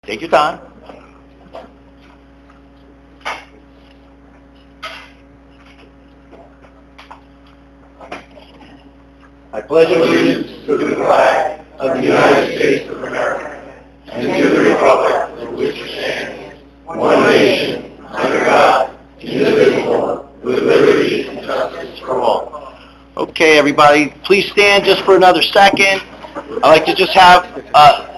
Take your time. I pledge allegiance to the flag of the United States of America and to the republic for which it stands, one nation, under God, indivisible, with liberty and justice for all. Okay, everybody, please stand just for another second. I'd like to just have,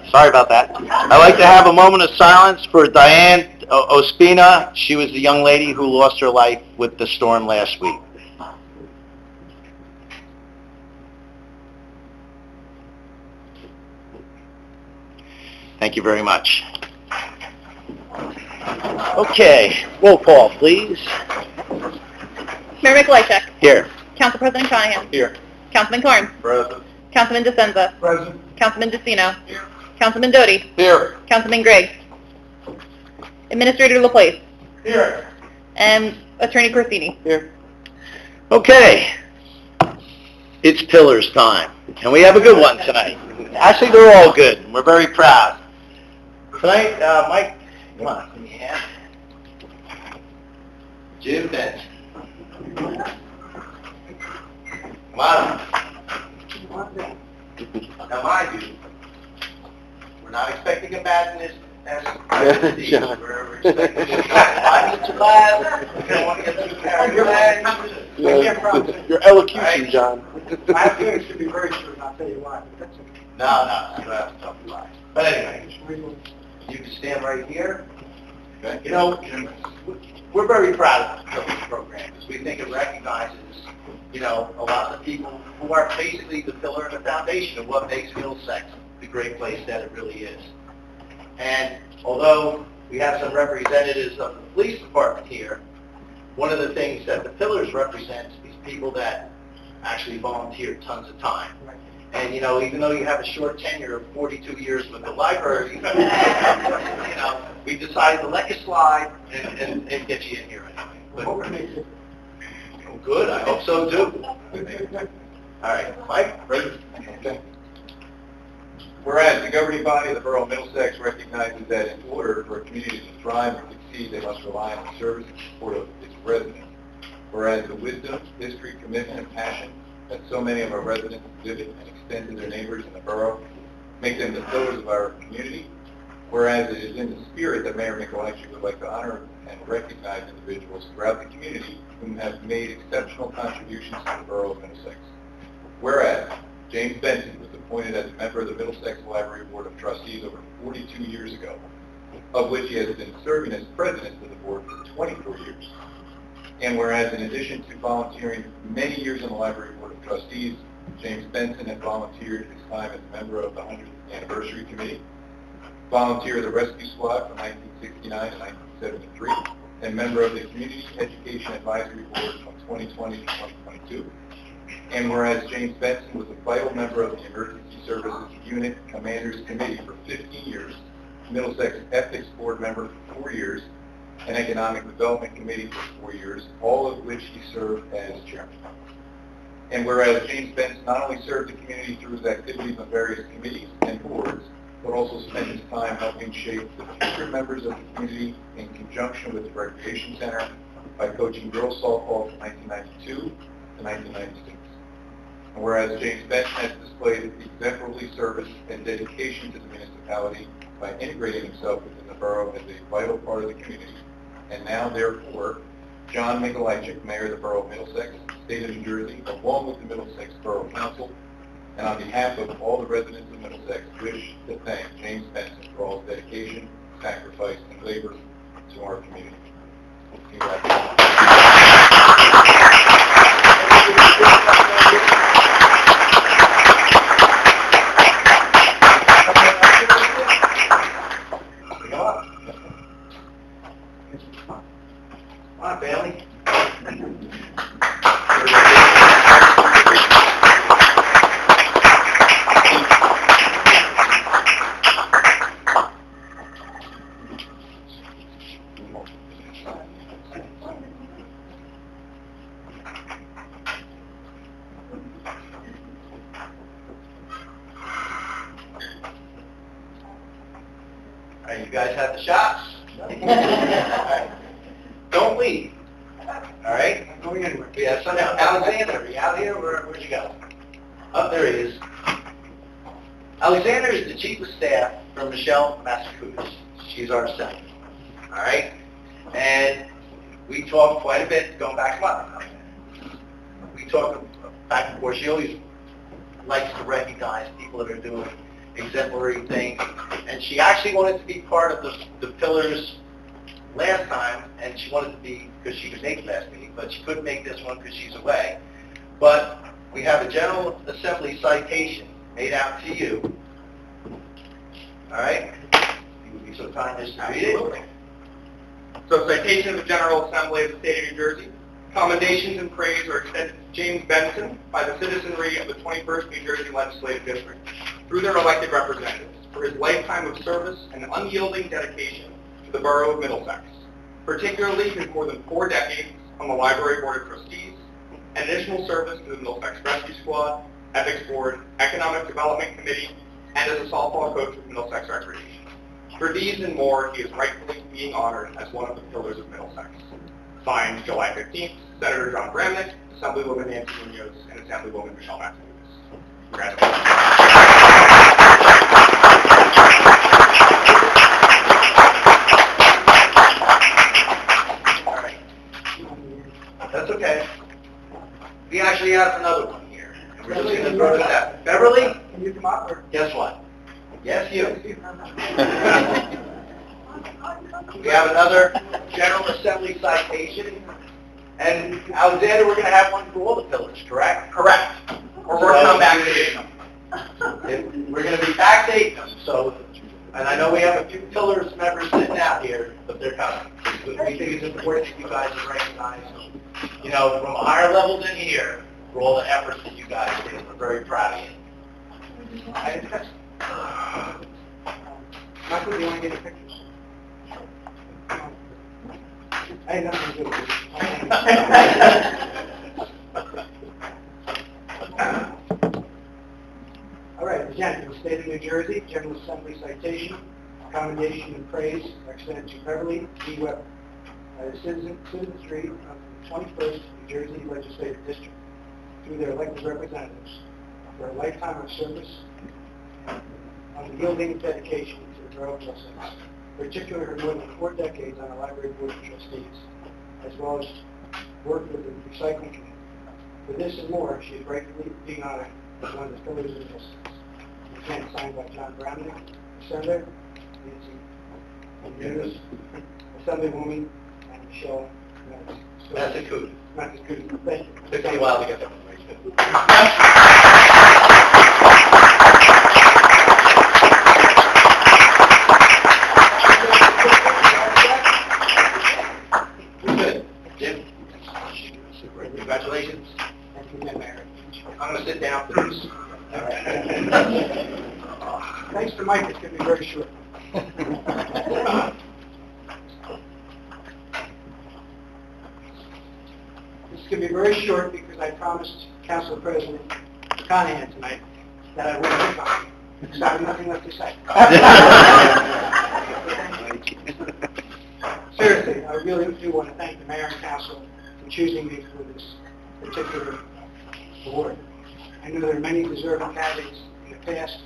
sorry about that. I'd like to have a moment of silence for Diane Ospina. She was the young lady who lost her life with the storm last week. Thank you very much. Okay, roll call, please. Mayor Mikolajczyk. Here. Council President Shanahan. Here. Councilman Carnes. Present. Councilman DeSenza. Present. Councilman DeCino. Here. Councilman Doty. Here. Councilman Griggs. Administrator LaPlace. Here. And Attorney Corsini. Here. Okay. It's Pillars time. And we have a good one tonight. Actually, they're all good. And we're very proud. Tonight, Mike, come on. Give me a hand. Jim Benson. Come on. Now, mind you, we're not expecting a badness as we're expecting to laugh. We don't want to get too carried away. Your elocution, John. I think it should be very true, and I'll tell you why. But that's okay. No, you don't have to tell me lies. But anyway, you can stand right here. You know, we're very proud of the Pillars program because we think it recognizes, you know, a lot of the people who are basically the pillar and the foundation of what makes Middlesex the great place that it really is. And although we have some representatives of the police department here, one of the things that the Pillars represents is people that actually volunteer tons of time. And, you know, even though you have a short tenure of 42 years with the library, you know, we decided to let you slide and get you in here anyway. But, oh, good, I hope so too. All right, Mike, ready? Okay. Whereas the governing body of the Borough of Middlesex recognizes that in order for a community to thrive and succeed, they must rely on the service and support of its residents. Whereas the wisdom, history, commitment, and passion that so many of our residents exhibit and extend to their neighbors in the borough make them the pillars of our community. Whereas it is in the spirit that Mayor Mikolajczyk would like to honor and recognize individuals throughout the community who have made exceptional contributions to the Borough of Middlesex. Whereas James Benson was appointed as a member of the Middlesex Library Board of Trustees over 42 years ago, of which he has been serving as president of the board for 24 years. And whereas in addition to volunteering many years on the Library Board of Trustees, James Benson had volunteered his time as a member of the 100th Anniversary Committee, volunteer of the Rescue Squad from 1969 to 1973, and member of the Community Education Advisory Board from 2020 to 2022. And whereas James Benson was a vital member of the Emergency Services Unit Commanders Committee for 15 years, Middlesex Ethics Board member for 4 years, and Economic Development Committee for 4 years, all of which he served as chairman. And whereas James Benson not only served the community through his activities on various committees and boards, but also spent his time helping shape the future members of the community in conjunction with the Recreation Center by coaching girls softball from 1992 to 1996. And whereas James Benson has displayed exemplary service and dedication to the municipality by integrating himself within the borough as a vital part of the community. And now, therefore, John Mikolajczyk, Mayor of the Borough of Middlesex, State of New Jersey, along with the Middlesex Borough Council, and on behalf of all the residents of Middlesex, wish to thank James Benson for all his dedication, sacrifice, and labor to our community. Congratulations. Come on, family. guys have the shots. All right. Don't leave. All right? I'm going anywhere. We have some out. Alexander, are you out here? Where'd you go? Oh, there he is. Alexander is the chief of staff from Michelle, Massachusetts. She's our second. All right? And we talk quite a bit going back a month. We talk back and forth. She always likes to recognize people that are doing exemplary things. And she actually wanted to be part of the pillars last time, and she wanted to be, because she could make last meeting, but she couldn't make this one because she's away. But we have a General Assembly citation made out to you. All right? You would be so kind as to read it. So, citation of the General Assembly of the State of New Jersey. Commendations and praise are extended to James Benson by the citizenry of the 21st New Jersey Legislative District through their elected representatives for his lifetime of service and unyielding dedication to the Borough of Middlesex, particularly his more than 4 decades on the Library Board of Trustees and additional service to the Middlesex Rescue Squad, Ethics Board, Economic Development Committee, and as a softball coach with Middlesex Recreation. For these and more, he is rightfully being honored as one of the pillars of Middlesex. Signed July 15th, Senator John Bramnick, Assemblywoman Nancy Munoz, and Assemblywoman Michelle Massachusetts. Congratulations. All right. That's okay. We actually have another one here. And we're just going to throw this out. Beverly, Can you come up or? guess what? Yes, you. We have another General Assembly citation. And Alexander, we're going to have one for all the pillars, correct? Correct. We're working on backdating them. We're going to be backdating them, so, and I know we have a few pillars members sitting out here, but they're coming. We think it's important that you guys recognize, you know, from higher level than here, for all the efforts that you guys did. We're very proud of you. Michael, do you want to get a picture? I had nothing to do with it. All right, again, in the state of New Jersey, General Assembly citation, commendation and praise are extended to Beverly D. Weber, the citizenry of the 21st New Jersey Legislative District, through their elected representatives, for a lifetime of service on the yielding dedication to the Borough of Middlesex, particularly her more than 4 decades on the Library Board of Trustees, as well as work with the Recycling Committee. For this and more, she is rightfully being honored as one of the pillars of Middlesex. Again, signed by John Bramnick, Senator, Nancy Munoz, Assemblywoman, and Michelle Massachusetts. Massachusetts. Thank you. Took me a while to get that one right. We're good. Jim? Congratulations. Thank you, Madam Mayor. I'm going to sit down for this. All right. Thanks to Mike, it's going to be very short. This is going to be very short because I promised Council President Conahan tonight that I wouldn't be talking. So I have nothing left to say. Seriously, I really do want to thank the Mayor and Council for choosing me for this particular award. I know there are many deserving candidates in the past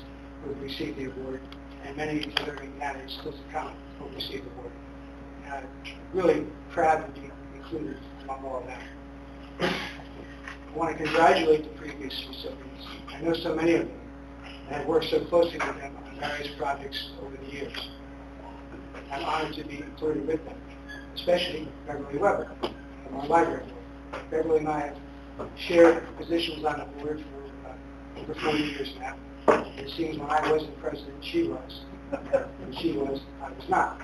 who have received the award, and many deserving candidates still to come who will receive the award. And I'm really proud to be included among all of them. I want to congratulate the previous recipients. I know so many of them, and I've worked so closely with them on various projects over the years. I'm honored to be included with them, especially Beverly Weber from our library board. Beverly and I have shared positions on the board for over 40 years now. It seems when I wasn't president, she was. When she was, I was not.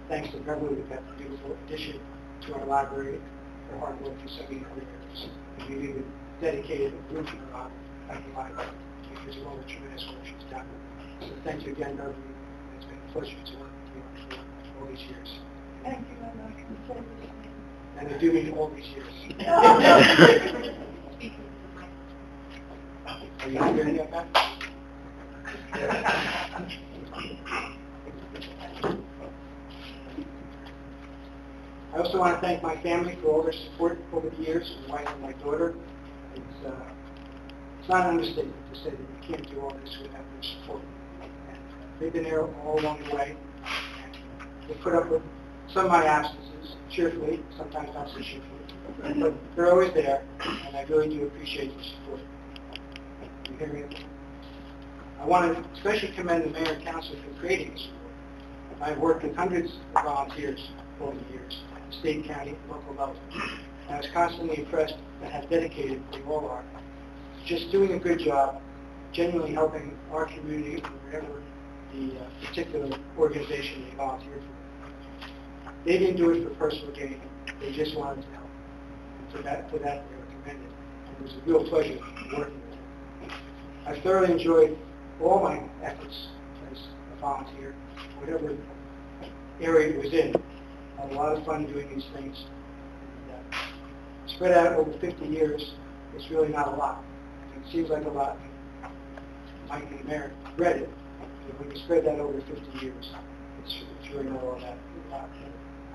Thanks to Beverly, we've had a beautiful addition to our library for hard work for so many years. We've even dedicated a group to her at the library because of all the tremendous work she's done. So thank you again, Beverly. It's been a pleasure to work with you for all these years. Thank you very much. And I do mean all these years. Are you hungry yet, Matt? also want to thank my family for all their support over the years, my wife and my daughter. It's not an understatement to say that you can't do all this without their support. And they've been there all along the way. They put up with some of my absences cheerfully, sometimes not so cheerfully. But they're always there, and I really do appreciate your support. You hear me? I want to especially commend the mayor and council for creating this award. I've worked with hundreds of volunteers over the years, state, county, local level. And I was constantly impressed at how dedicated they all are. Just doing a good job, genuinely helping our community or whatever the particular organization they volunteer for. They didn't do it for personal gain. They just wanted to help. And for that they were commended. And it was a real pleasure working with them. I thoroughly enjoyed all my efforts as a volunteer, whatever area it was in. I had a lot of fun doing these things. And, spread out over 50 years, it's really not a lot. It seems like a lot. Mike and Mary read it. But when you spread that over 50 years, it's really not all that a lot.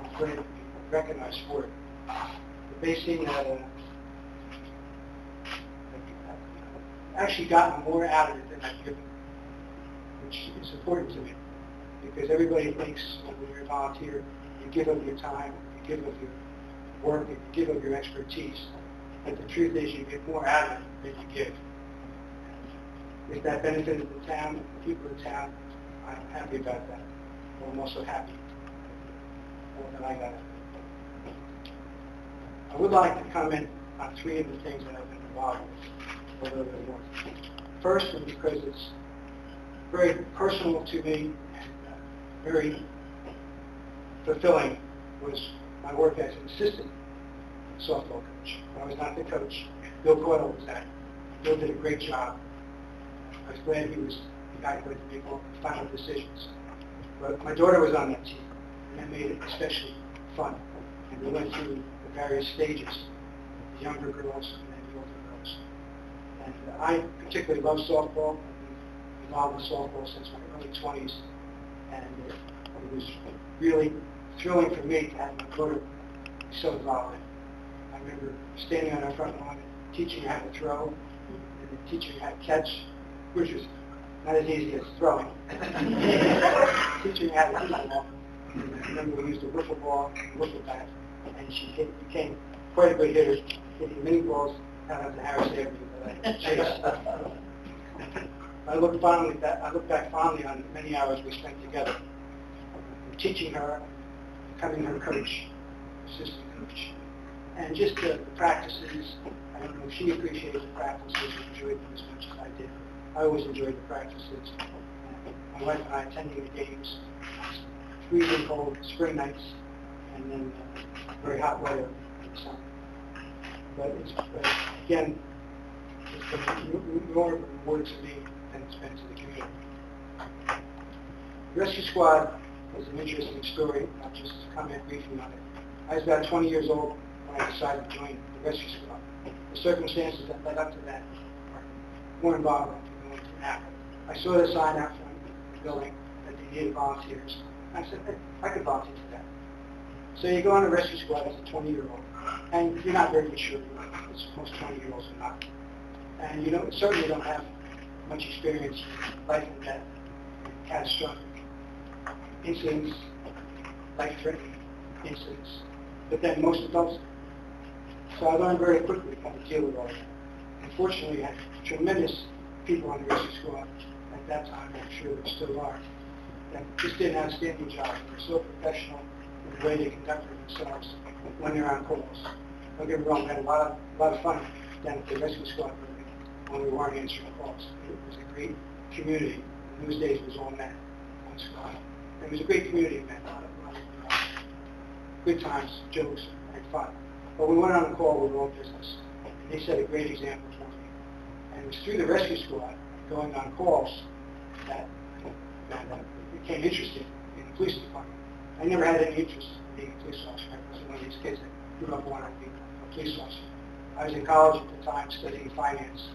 I'm glad to be recognized for it. But they seem that actually gotten more out of it than I've given, which is important to me. Because everybody thinks when you're a volunteer, you give up your time, you give up your work, you give up your expertise. But the truth is you get more out of it than you give. If that benefited the town, the people of the town, I'm happy about that. But I'm also happy that I got it. I would like to comment on three of the things that I've been involved with a little bit more. First, and because it's very personal to me and very fulfilling, was my work as an assistant softball coach. I was not the coach. Bill Coyle was that. Bill did a great job. I was glad he was the guy who had to make all the final decisions. But my daughter was on that team, and that made it especially fun. And we went through the various stages, the younger girls and then the older girls. And I particularly love softball. I've been involved in softball since my early 20s. And it was really thrilling for me to have my daughter be so involved in it. I remember standing on our front lawn and teaching her how to throw, and then teaching her how to catch, which was not as easy as throwing. Teaching her how to hit the ball. I remember we used a wiffle ball and a wiffle bat, and she became quite a good hitter, hitting many balls out of the Harris Avenue that I chased. I look back fondly on the many hours we spent together, teaching her, becoming her coach, assistant coach. And just the practices, I don't know if she appreciated the practices and enjoyed them as much as I did. I always enjoyed the practices. My wife and I attending the games, freezing cold spring nights, and then very hot weather in the summer. But it's, again, it's been more of a reward to me than it's been to the community. The Rescue Squad is an interesting story. I'll just comment briefly on it. I was about 20 years old when I decided to join the Rescue Squad. The circumstances that led up to that are more involved than going to now. I saw the sign out front of the building that they needed volunteers. I said, hey, I could volunteer for that. So you go on a Rescue Squad as a 20-year-old, and you're not very mature. Most 20-year-olds are not. And you certainly don't have much experience in life and death, catastrophic incidents, life-threatening incidents, but then most adults do. So I learned very quickly how to deal with all that. Unfortunately, I had tremendous people on the Rescue Squad at that time, I'm sure there still are, that just did an outstanding job. They're so professional in the way they conducted themselves when they're on calls. Don't get me wrong, we had a lot of fun down at the Rescue Squad building when we weren't answering calls. It was a great community. In those days, it was all men on squad. It was a great community, man. Good times, jokes, and fun. But we went on a call with all business, and they set a great example for me. And it was through the Rescue Squad, going on calls, that became interested in the police department. I never had any interest in being a police officer. I was one of these kids that grew up wanting to be a police officer. I was in college at the time studying finance,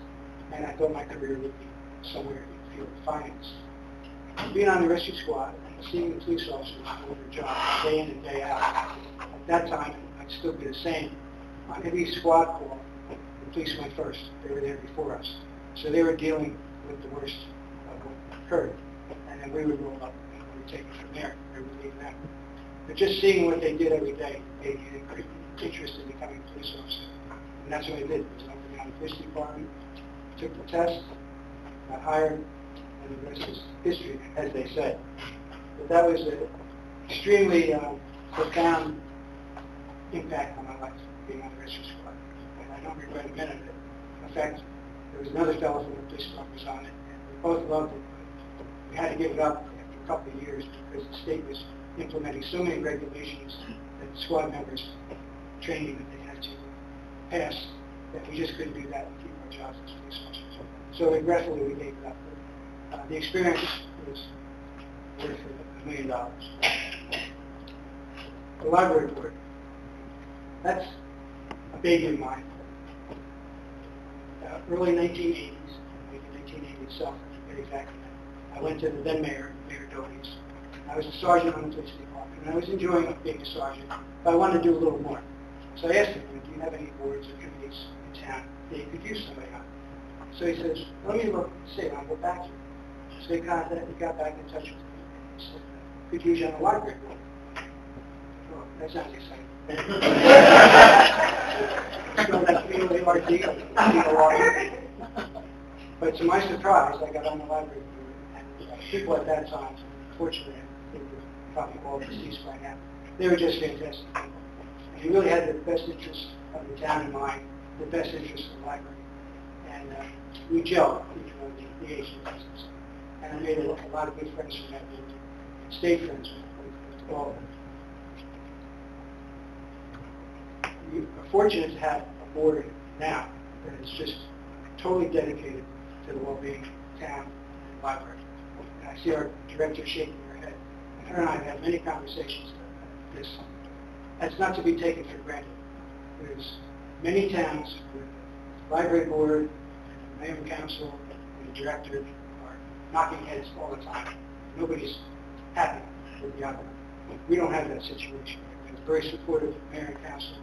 and I thought my career would be somewhere in the field of finance. being on the rescue squad and seeing the police officers doing their job day in and day out. At that time, I'd still be the same. On every squad call, the police went first. They were there before us. So they were dealing with the worst of what occurred. And then we would roll up and we would take it from there. We would leave them. But just seeing what they did every day gave me a great interest in becoming a police officer. And that's what I did. I was up in the police department, took the test, got hired, and the rest is history, as they say. But that was an extremely profound impact on my life, being on the rescue squad. And I don't regret a minute of it. In fact, there was another fellow from the police department was on it, and we both loved it. But we had to give it up after a couple of years because the state was implementing so many regulations that the squad members training that they had to pass that we just couldn't do that and keep our jobs as police officers. So regretfully, we gave it up. But, the experience was worth $1 million. The library board, that's a baby of mine. Early 1980s, maybe 1980 itself, I forget exactly. I went to the then mayor, Mayor Doty's. I was a sergeant on the police department, and I was enjoying being a sergeant, but I wanted to do a little more. So I asked him, do you have any boards or committees in town that you could use somebody on? So he says, let me look, see, and I'll go back to you. So he got back in touch with me, and he said, could use you on the library board. Oh, that sounds exciting. So that's B-O-A-R-D, but to my surprise, I got on the library board, and people at that time, fortunately, they were probably all deceased by now, they were just fantastic people. And he really had the best interests of the town in mind, the best interests of the library. And we gelled, each one of the agents. And I made a lot of good friends from that board, and stayed friends with all of them. We are fortunate to have a board now that is just totally dedicated to the well-being of the town and library. And I see our director shaking her head. And her and I have had many conversations about this. That's not to be taken for granted. There's many towns where the library board, and the mayor and council, and the director are knocking heads all the time. Nobody's happy with the outcome. We don't have that situation. We're very supportive of the mayor and council.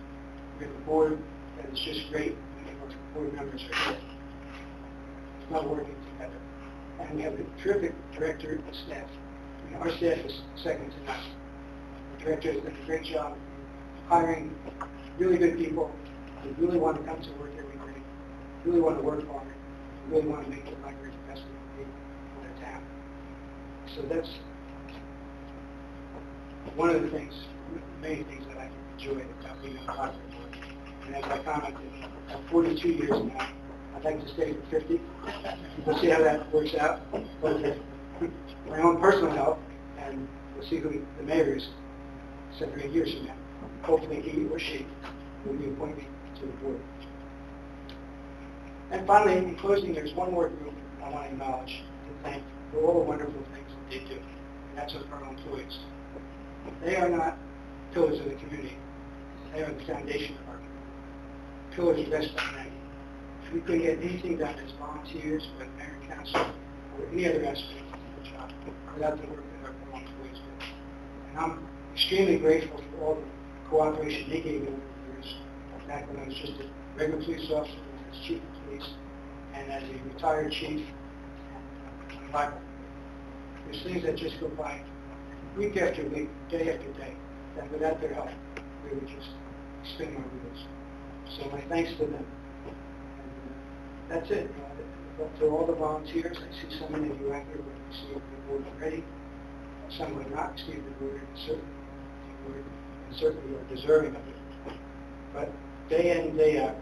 We have a board that is just great. Many of our board members are here. It's not working together. And we have a terrific director and staff. I mean, our staff is second to none. The director has done a great job hiring really good people who really want to come to work every day, really want to work hard, really want to make the library the best it can be for the town. So that's one of the things, many things that I enjoy about being on the library board. And as I commented, I'm 42 years now. I'd like to stay for 50. We'll see how that works out. But my own personal health, and we'll see who the mayor is 7 or 8 years from now. Hopefully he or she will be appointed to the board. And finally, in closing, there's one more group I want to acknowledge and thank for all the wonderful things that they do. And that's our borough employees. They are not pillars of the community. They are the foundation of our community. Pillars rest on them. If we couldn't get anything done as volunteers, or the mayor and council, or any other aspect of the job, without the work that our borough employees do. And I'm extremely grateful for all the cooperation they gave me over the years. Back when I was just a regular police officer, when I was chief of police, and as a retired chief, and library. There's things that just go by week after week, day after day, that without their help, we would just spin our wheels. So my thanks to them. And that's it. To all the volunteers, I see so many of you out here who have received the award already. Some who have not received the award, and certainly are deserving of it. But day in and day out,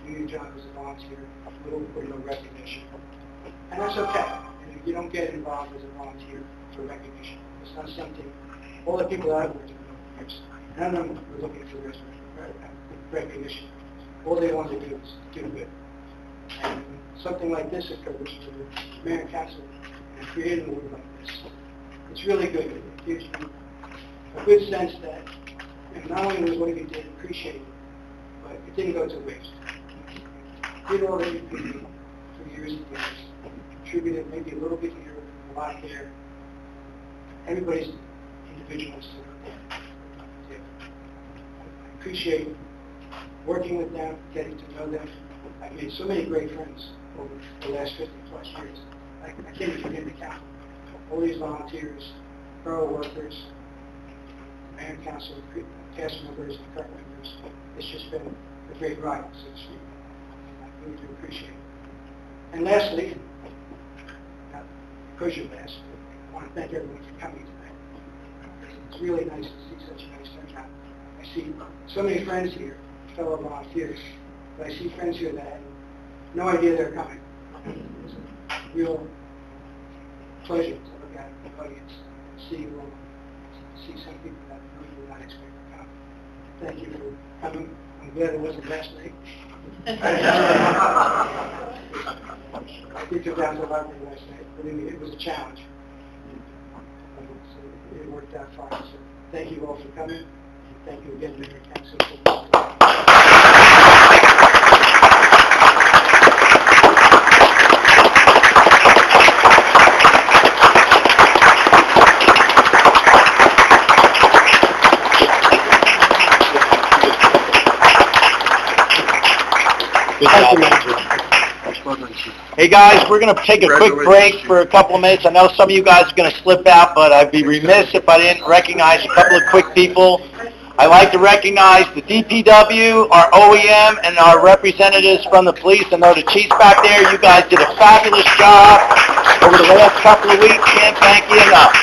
do your job as a volunteer, little or no recognition. And that's okay. And if you don't get involved as a volunteer for recognition, it's not something, all the people that I've worked with over the years, none of them were looking for recognition. All they want to do is do good. And something like this occurs to the mayor and council and creating a word like this. It's really good. It gives you a good sense that not only was what you did appreciated, but it didn't go to waste. You did all that you could do for years and years. Contributed maybe a little bit here, a lot there, everybody's individuals. I appreciate working with them, getting to know them. I've made so many great friends over the last 50-plus years. I can't even begin to count. All these volunteers, borough workers, mayor and council, cast members, and current members. It's just been a great ride, so to speak. I really do appreciate it. And lastly, because you're last, I want to thank everyone for coming tonight. It's really nice to see such a nice turnout. I see so many friends here, fellow volunteers, but I see friends here that I had no idea they're coming. It's a real pleasure to look at the audience, see you all, see some people that really did not expect to come. Thank you for coming. I'm glad it wasn't last night. We took down to 11 last night. Believe me, it was a challenge. So it worked out fine. So thank you all for coming. Thank you again, Mayor and Council. Good job. Hey guys, we're going to take a quick break for a couple of minutes. I know some of you guys are going to slip out, but I'd be remiss if I didn't recognize a couple of quick people. I'd like to recognize the DPW, our OEM, and our representatives from the police. I know the chief's back there. You guys did a fabulous job over the last couple of weeks. Can't thank you enough.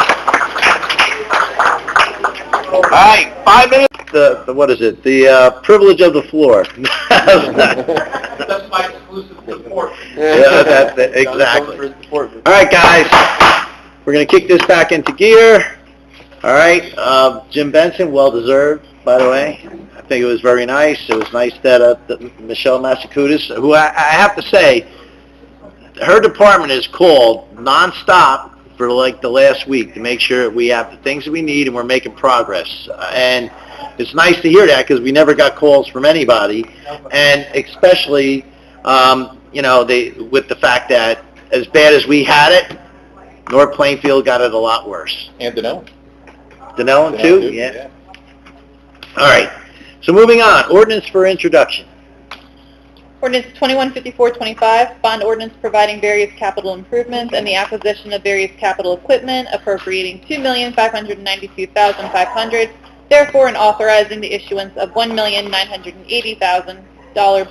All right, 5 minutes. What is it? The privilege of the floor. That's my exclusive support. Yeah, that's it, exactly. All right, guys, we're going to kick this back into gear. All right, Jim Benson, well-deserved, by the way. I think it was very nice. It was nice that Michelle Massacutis, who I have to say, her department is called nonstop for like the last week to make sure we have the things that we need and we're making progress. And it's nice to hear that because we never got calls from anybody, and especially, you know, with the fact that as bad as we had it, North Plainfield got it a lot worse. And Denellen. Denellen too? Yeah. All right. So moving on, ordinance for introduction. Ordinance 215425, bond ordinance providing various capital improvements and the acquisition of various capital equipment, appropriating $2,592,500, therefore and authorizing the issuance of $1,980,000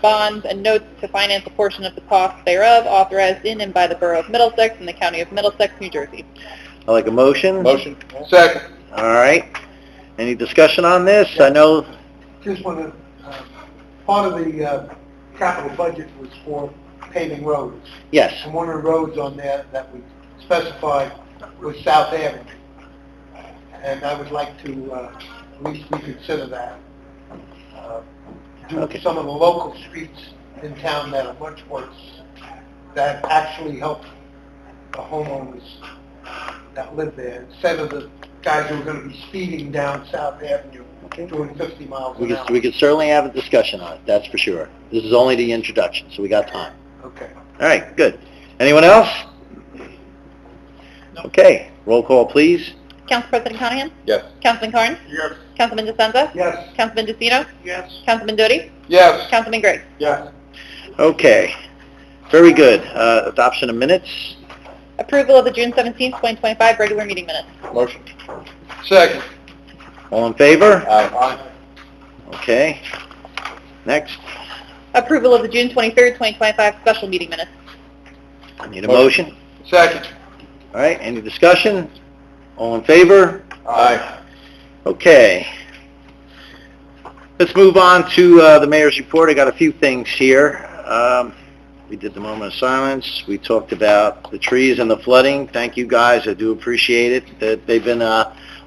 bonds and notes to finance a portion of the cost thereof, authorized in and by the Borough of Middlesex and the County of Middlesex, New Jersey. I like a motion. Motion. Second. All right. Any discussion on this? I know. Just want to, part of the capital budget was for paving roads. Yes. And one of the roads on there that we specified was South Avenue. And I would like to at least reconsider that. Do some of the local streets in town that are much worse, that actually help the homeowners that live there, instead of the guys who are going to be speeding down South Avenue doing 50 miles an hour. We could certainly have a discussion on it, that's for sure. This is only the introduction, so we got time. Okay. All right, good. Anyone else? Okay, roll call, please. Council President Conahan? Yes. Councilman Carnes? Yes. Councilman DeSenza? Yes. Councilman DeCino? Yes. Councilman Doty? Yes. Councilman Gray? Yes. Okay, very good. Adoption of minutes. Approval of the June 17, 2025 regular meeting minutes. Motion. Second. All in favor? Aye. Okay. Next. Approval of the June 23, 2025 special meeting minutes. I need a motion. Second. All right, any discussion? All in favor? Aye. Okay. Let's move on to the mayor's report. I got a few things here. We did the moment of silence. We talked about the trees and the flooding. Thank you guys. I do appreciate it. They've been,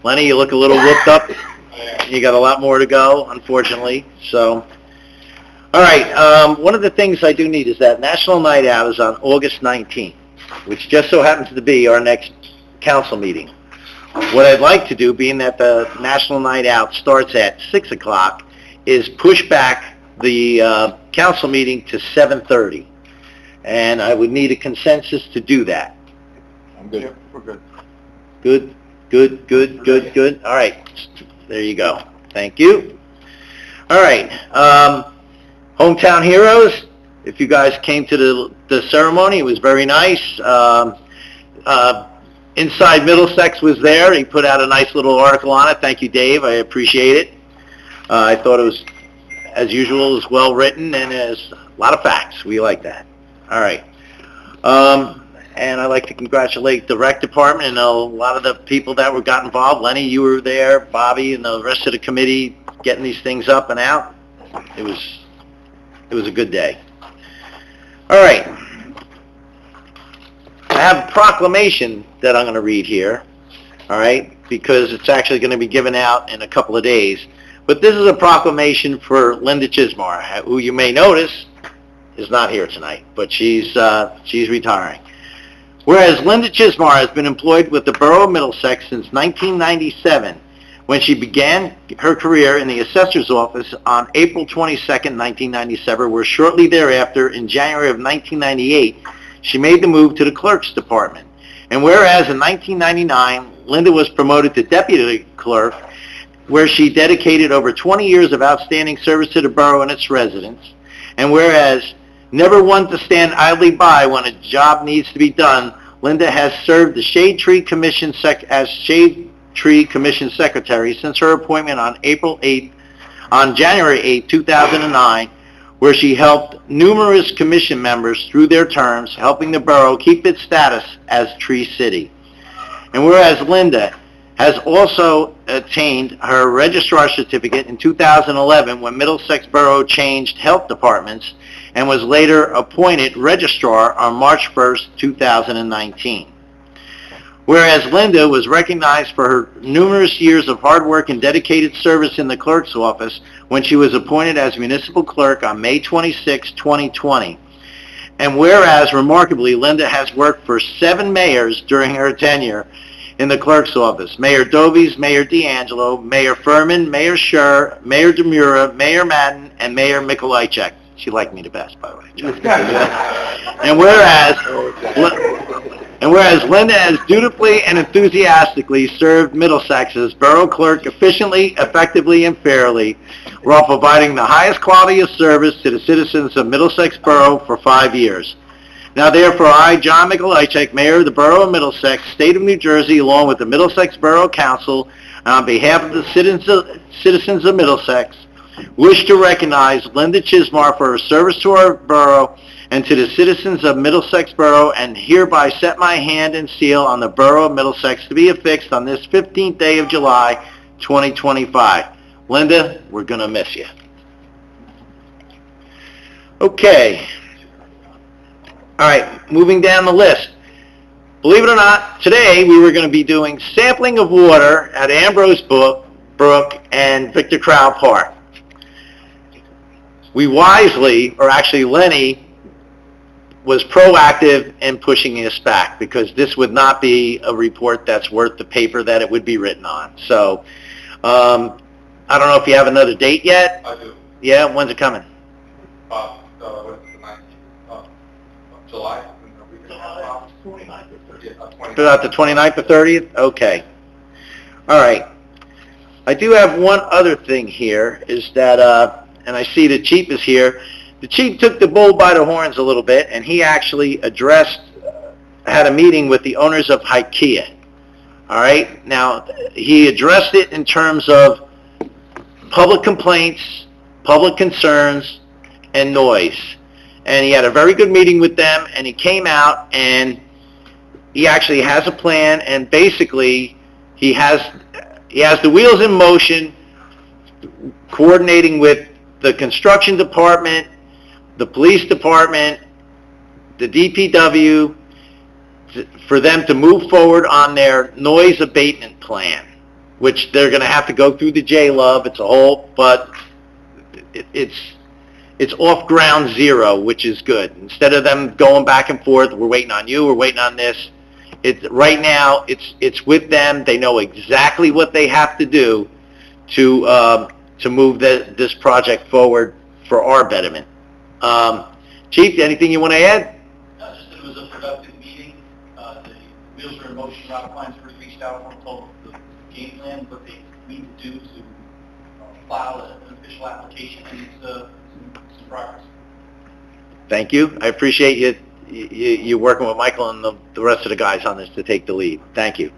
Lenny, you look a little whooped up. You got a lot more to go, unfortunately. So, all right. One of the things I do need is that National Night Out is on August 19th, which just so happens to be our next council meeting. What I'd like to do, being that the National Night Out starts at 6 o'clock, is push back the council meeting to 7:30. And I would need a consensus to do that. I'm good. We're good. Good? Good, good, good, good. All right, there you go. Thank you. All right, Hometown Heroes, if you guys came to the ceremony, it was very nice. Inside Middlesex was there. He put out a nice little article on it. Thank you, Dave. I appreciate it. I thought it was, as usual, it was well written and has a lot of facts. We like that. All right. And I'd like to congratulate the rec department and a lot of the people that got involved. Lenny, you were there, Bobby, and the rest of the committee getting these things up and out. It was a good day. All right. I have a proclamation that I'm going to read here, all right, because it's actually going to be given out in a couple of days. But this is a proclamation for Linda Chismar, who you may notice is not here tonight, but she's retiring. Whereas Linda Chismar has been employed with the Borough of Middlesex since 1997, when she began her career in the assessor's office on April 22nd, 1997, where shortly thereafter, in January of 1998, she made the move to the clerk's department. And whereas in 1999, Linda was promoted to deputy clerk, where she dedicated over 20 years of outstanding service to the borough and its residents. And whereas never one to stand idly by when a job needs to be done, Linda has served the Shade Tree Commission as Shade Tree Commission Secretary since her appointment on January 8, 2009, where she helped numerous commission members through their terms, helping the borough keep its status as Tree City. And whereas Linda has also attained her registrar certificate in 2011 when Middlesex Borough changed health departments, and was later appointed registrar on March 1st, 2019. Whereas Linda was recognized for her numerous years of hard work and dedicated service in the clerk's office when she was appointed as municipal clerk on May 26, 2020. And whereas, remarkably, Linda has worked for 7 mayors during her tenure in the clerk's office: Mayor Dovies, Mayor D'Angelo, Mayor Furman, Mayor Scher, Mayor Demura, Mayor Madden, and Mayor Mikulajczyk. She liked me the best, by the way. And whereas Linda has dutifully and enthusiastically served Middlesex as borough clerk efficiently, effectively, and fairly, while providing the highest quality of service to the citizens of Middlesex Borough for 5 years. Now therefore, I, John Mikulajczyk, Mayor of the Borough of Middlesex, State of New Jersey, along with the Middlesex Borough Council, and on behalf of the citizens of Middlesex, wish to recognize Linda Chismar for her service to our borough and to the citizens of Middlesex Borough, and hereby set my hand and seal on the Borough of Middlesex to be affixed on this 15th day of July, 2025. Linda, we're going to miss you. Okay. All right, moving down the list. Believe it or not, today we were going to be doing sampling of water at Ambrose Brook and Victor Crowell Park. We wisely, or actually Lenny, was proactive in pushing us back because this would not be a report that's worth the paper that it would be written on. So, I don't know if you have another date yet? I do. Yeah, when's it coming? What's the 19th? July? 29th or 30th. About the 29th or 30th? Okay. All right. I do have one other thing here, is that, and I see the chief is here. The chief took the bull by the horns a little bit, and he actually had a meeting with the owners of IKEA. All right? Now, he addressed it in terms of public complaints, public concerns, and noise. And he had a very good meeting with them, and he came out, and he actually has a plan, and basically, he has the wheels in motion, coordinating with the construction department, the police department, the DPW, for them to move forward on their noise abatement plan, which they're going to have to go through the J-Love. It's a whole, but it's off ground zero, which is good. Instead of them going back and forth, we're waiting on you, we're waiting on this. Right now, it's with them. They know exactly what they have to do to move this project forward for our betterment. Chief, anything you want to add? No, just that it was a productive meeting. The wheels are in motion, a lot of plans were reached reached out and told the game plan what they need to do to file an official application, and it's some progress. Thank you. I appreciate you working with Michael and the rest of the guys on this to take the lead. Thank you.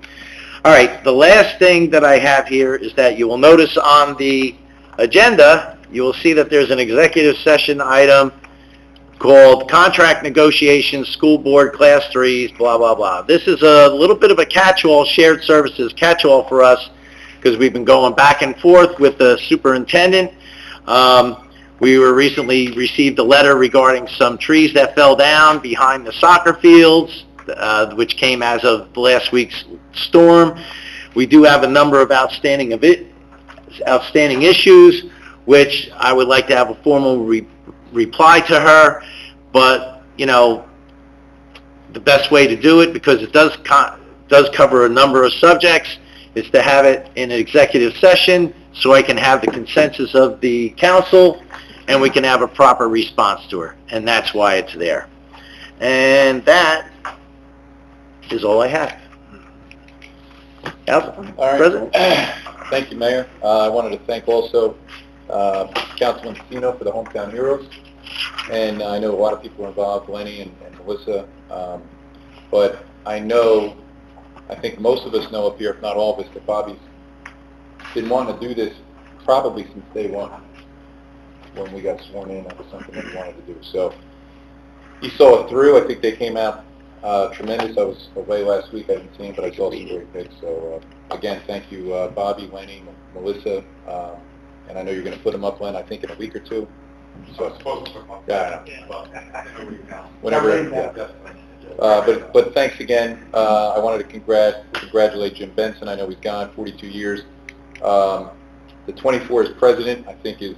All right, the last thing that I have here is that you will notice on the agenda, you will see that there's an executive session item called Contract Negotiations, School Board Class 3s, blah, blah, blah. This is a little bit of a catch-all, shared services catch-all for us, because we've been going back and forth with the superintendent. We recently received a letter regarding some trees that fell down behind the soccer fields, which came as of last week's storm. We do have a number of outstanding issues, which I would like to have a formal reply to her, but, you know, the best way to do it, because it does cover a number of subjects, is to have it in an executive session so I can have the consensus of the council and we can have a proper response to her, and that's why it's there. And that is all I have. All right. President? Thank you, Mayor. I wanted to thank also Councilman Casino for the Hometown Heroes, and I know a lot of people are involved, Lenny and Melissa, but I think most of us know up here, if not all of us, that Bobby's been wanting to do this probably since day one when we got sworn in. That was something that he wanted to do. So he saw it through. I think they came out tremendous. I was away last week. I didn't see him, but I saw some great pics. So again, thank you, Bobby, Lenny, Melissa, and I know you're going to put them up, Len, I think in a week or two. So, yeah, I know. Whenever. Yeah. But thanks again. I wanted to congratulate Jim Benson. I know he's gone 42 years. The 24 as president, I think, is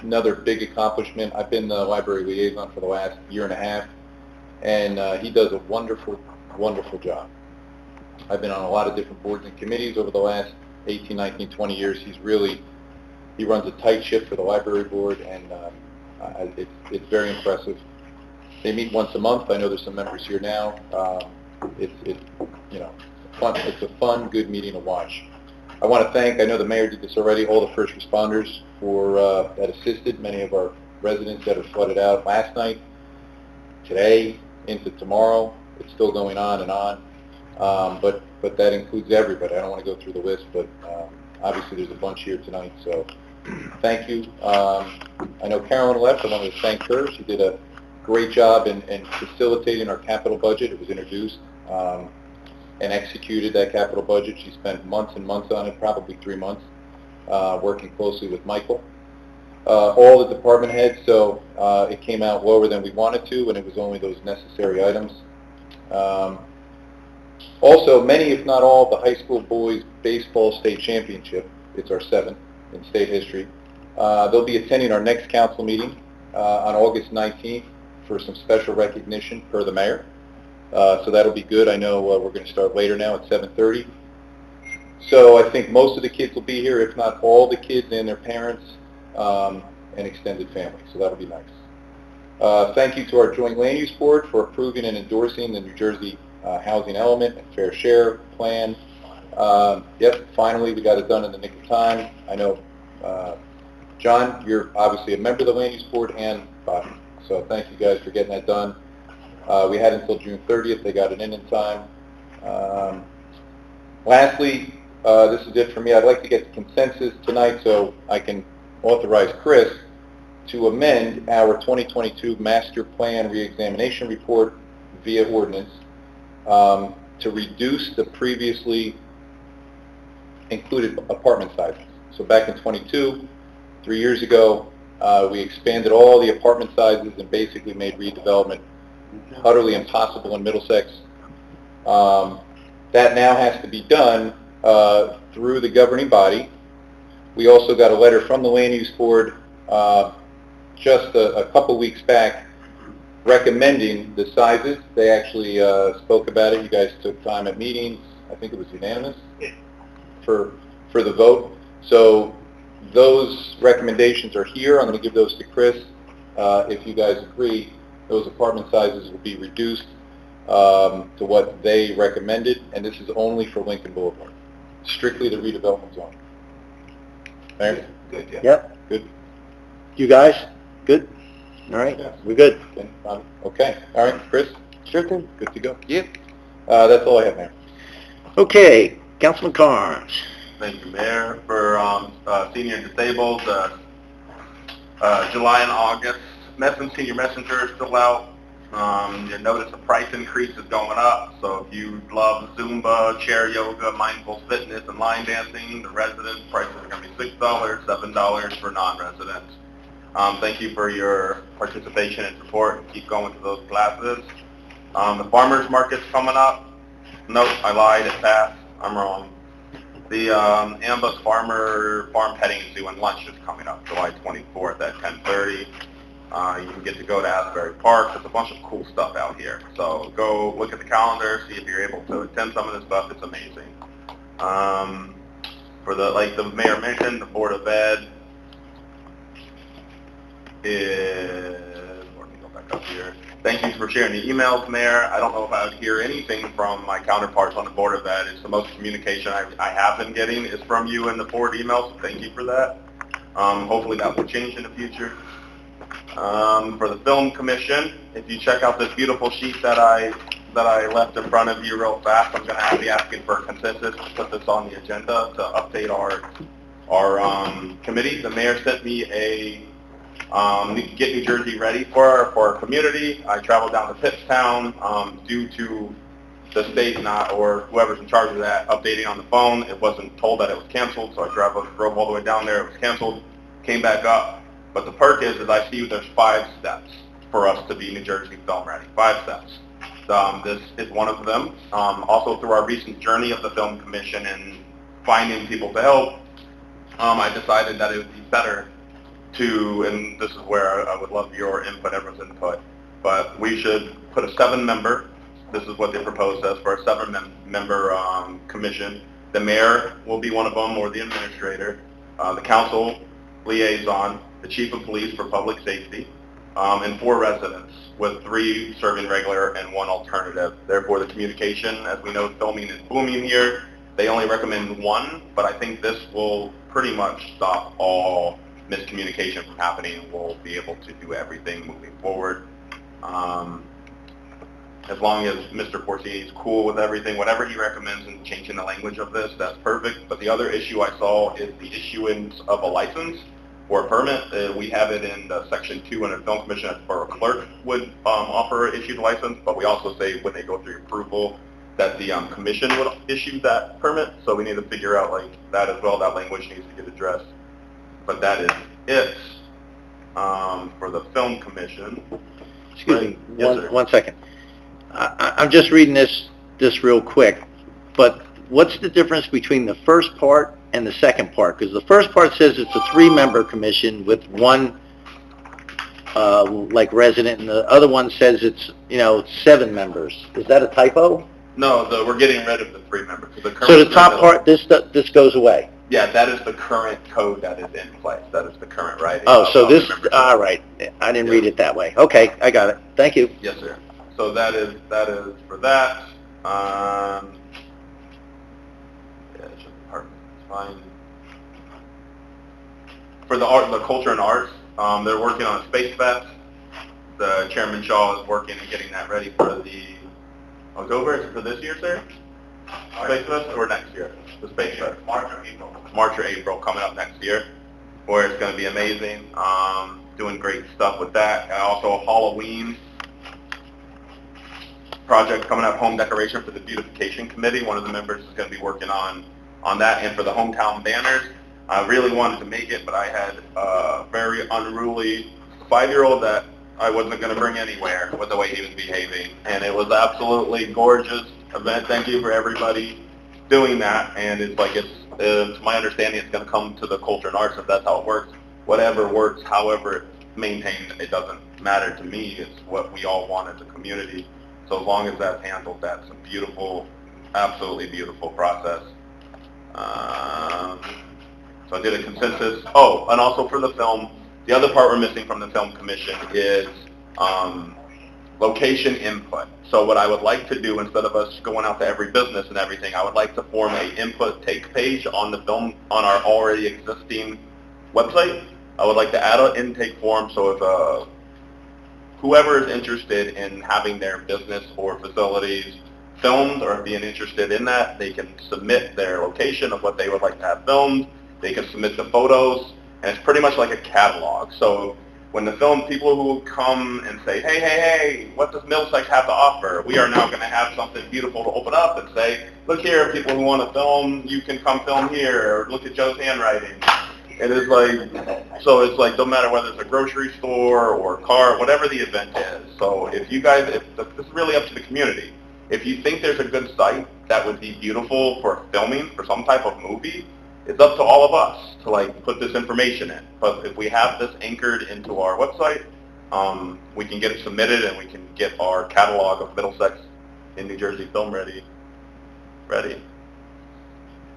another big accomplishment. I've been the library liaison for the last year and a half, and he does a wonderful, wonderful job. I've been on a lot of different boards and committees over the last 18, 19, 20 years. He runs a tight ship for the library board, and it's very impressive. They meet once a month. I know there's some members here now. It's fun. It's a fun, good meeting to watch. I want to thank, I know the mayor did this already, all the first responders that assisted many of our residents that are flooded out last night, today, into tomorrow. It's still going on and on, but that includes everybody. I don't want to go through the list, but obviously there's a bunch here tonight, so thank you. I know Carolyn left. I wanted to thank her. She did a great job in facilitating our capital budget. It was introduced and executed, that capital budget. She spent months and months on it, probably 3 months, working closely with Michael. All the department heads, so it came out lower than we wanted to, and it was only those necessary items. Also, many, if not all, of the high school boys baseball state championship, it's our 7th in state history, they'll be attending our next council meeting on August 19th for some special recognition per the mayor. So that'll be good. I know we're going to start later now at 7:30. So I think most of the kids will be here, if not all the kids and their parents and extended family. So that'll be nice. Thank you to our Joint Land Use Board for approving and endorsing the New Jersey Housing Element and Fair Share Plan. Yep, finally we got it done in the nick of time. I know, John, you're obviously a member of the Land Use Board, and Bobby. So thank you guys for getting that done. We had until June 30th. They got it in time. Lastly, this is it for me. I'd like to get the consensus tonight so I can authorize Chris to amend our 2022 Master Plan Reexamination Report via ordinance to reduce the previously included apartment sizes. So back in 22, 3 years ago, we expanded all the apartment sizes and basically made redevelopment utterly impossible in Middlesex. That now has to be done through the governing body. We also got a letter from the Land Use Board just a couple weeks back recommending the sizes. They actually spoke about it. You guys took time at meetings. I think it was unanimous for the vote. So those recommendations are here. I'm going to give those to Chris. If you guys agree, those apartment sizes will be reduced to what they recommended, and this is only for Lincoln Boulevard, strictly the redevelopment zone. Mayor? Good, yeah. Yep. Good? You guys, good? All right, Yes. we're good. Okay, all right, Chris? Sure thing. Good to go? Yeah. That's all I have, Mayor. Okay, Councilman Carnes. Thank you, Mayor. For senior and disabled, July and August, senior messenger is still out. You notice the price increase is going up, so if you love Zumba, chair yoga, mindful fitness, and line dancing, the residents' prices are going to be $6, $7 for non-residents. Thank you for your participation and support, and keep going to those classes. The farmers market's coming up. Nope, I lied, it passed. I'm wrong. The Ambus Farm Petting Zoo and Lunch is coming up July 24th at 10:30. You can get to go to Asbury Park. There's a bunch of cool stuff out here. So go look at the calendar, see if you're able to attend some of this stuff. It's amazing. For the, like the mayor mentioned, the Board of Ed is, let me go back up here. Thank you for sharing the emails, Mayor. I don't know if I would hear anything from my counterparts on the Board of Ed. It's the most communication I have been getting is from you in the forward emails, so thank you for that. Hopefully that will change in the future. For the Film Commission, if you check out this beautiful sheet that I left in front of you real fast, I'm going to be asking for a consensus to put this on the agenda to update our committee. The mayor sent me a Get New Jersey Ready for our community. I traveled down to Pittstown due to the state or whoever's in charge of that updating on the phone. It wasn't told that it was canceled, so I drove all the way down there. It was canceled, came back up. But the perk is I see there's 5 steps for us to be New Jersey film ready. 5 steps. This is one of them. Also, through our recent journey of the Film Commission and finding people to help, I decided that it would be better to, and this is where I would love your input, everyone's input, but we should put a 7-member, this is what they proposed as for a 7-member commission. The mayor will be one of them, or the administrator, the council liaison, the chief of police for public safety, and 4 residents, with 3 serving regular and 1 alternative. Therefore, the communication, as we know, filming is booming here. They only recommend 1, but I think this will pretty much stop all miscommunication from happening, and we'll be able to do everything moving forward. As long as Mr. Porcini is cool with everything, whatever he recommends in changing the language of this, that's perfect. But the other issue I saw is the issuance of a license or a permit. We have it in Section 2 under the Film Commission that the borough clerk would offer an issued license, but we also say when they go through approval that the commission would issue that permit. So we need to figure out like that as well. That language needs to get addressed. But that is it for the Film Commission. Excuse me, Yes, one second. I'm just reading this real quick, but what's the difference between the first part and the second part? Because the first part says it's a 3-member commission with 1 like resident, and the other one says it's 7 members. Is that a typo? No, we're getting rid of the 3 members. So the top part, this goes away. Yeah, that is the current code that is in place. That is the current writing. Oh, so of the this, membership. all right. I didn't read it that way. Okay, I got it. Thank you. Yes, sir. So that is for that. Yeah, it should be perfect. It's fine. For the culture and arts, they're working on a Space Fest. The Chairman Shaw is working and getting that ready for the October. Is it for this year, sir? Space Fest or next year? The Space Fest. March or April coming up next year, where it's going to be amazing. Doing great stuff with that. Also Halloween project coming up, home decoration for the beautification committee. One of the members is going to be working on that, and for the hometown banners. I really wanted to make it, but I had a very unruly 5-year-old that I wasn't going to bring anywhere with the way he was behaving, and it was absolutely gorgeous event. Thank you for everybody doing that, and it's my understanding it's going to come to the culture and arts if that's how it works. Whatever works, however it's maintained, it doesn't matter to me. It's what we all want as a community. So as long as that's handled, that's a beautiful, absolutely beautiful process. So I did a consensus. Oh, and also for the film, the other part we're missing from the Film Commission is location input. So what I would like to do, instead of us going out to every business and everything, I would like to form a input take page on the film, on our already existing website. I would like to add an intake form, so if whoever is interested in having their business or facilities filmed or being interested in that, they can submit their location of what they would like to have filmed. They can submit the photos, and it's pretty much like a catalog. So when the film people who come and say, hey, what does Middlesex have to offer? We are now going to have something beautiful to open up and say, look here, people who want to film, you can come film here, or look at Joe's handwriting. And it's like, so it's like, no matter whether it's a grocery store or a car, whatever the event is. So if you guys, this is really up to the community. If you think there's a good site that would be beautiful for filming for some type of movie, it's up to all of us to like put this information in. But if we have this anchored into our website, we can get it submitted and we can get our catalog of Middlesex in New Jersey film ready. Is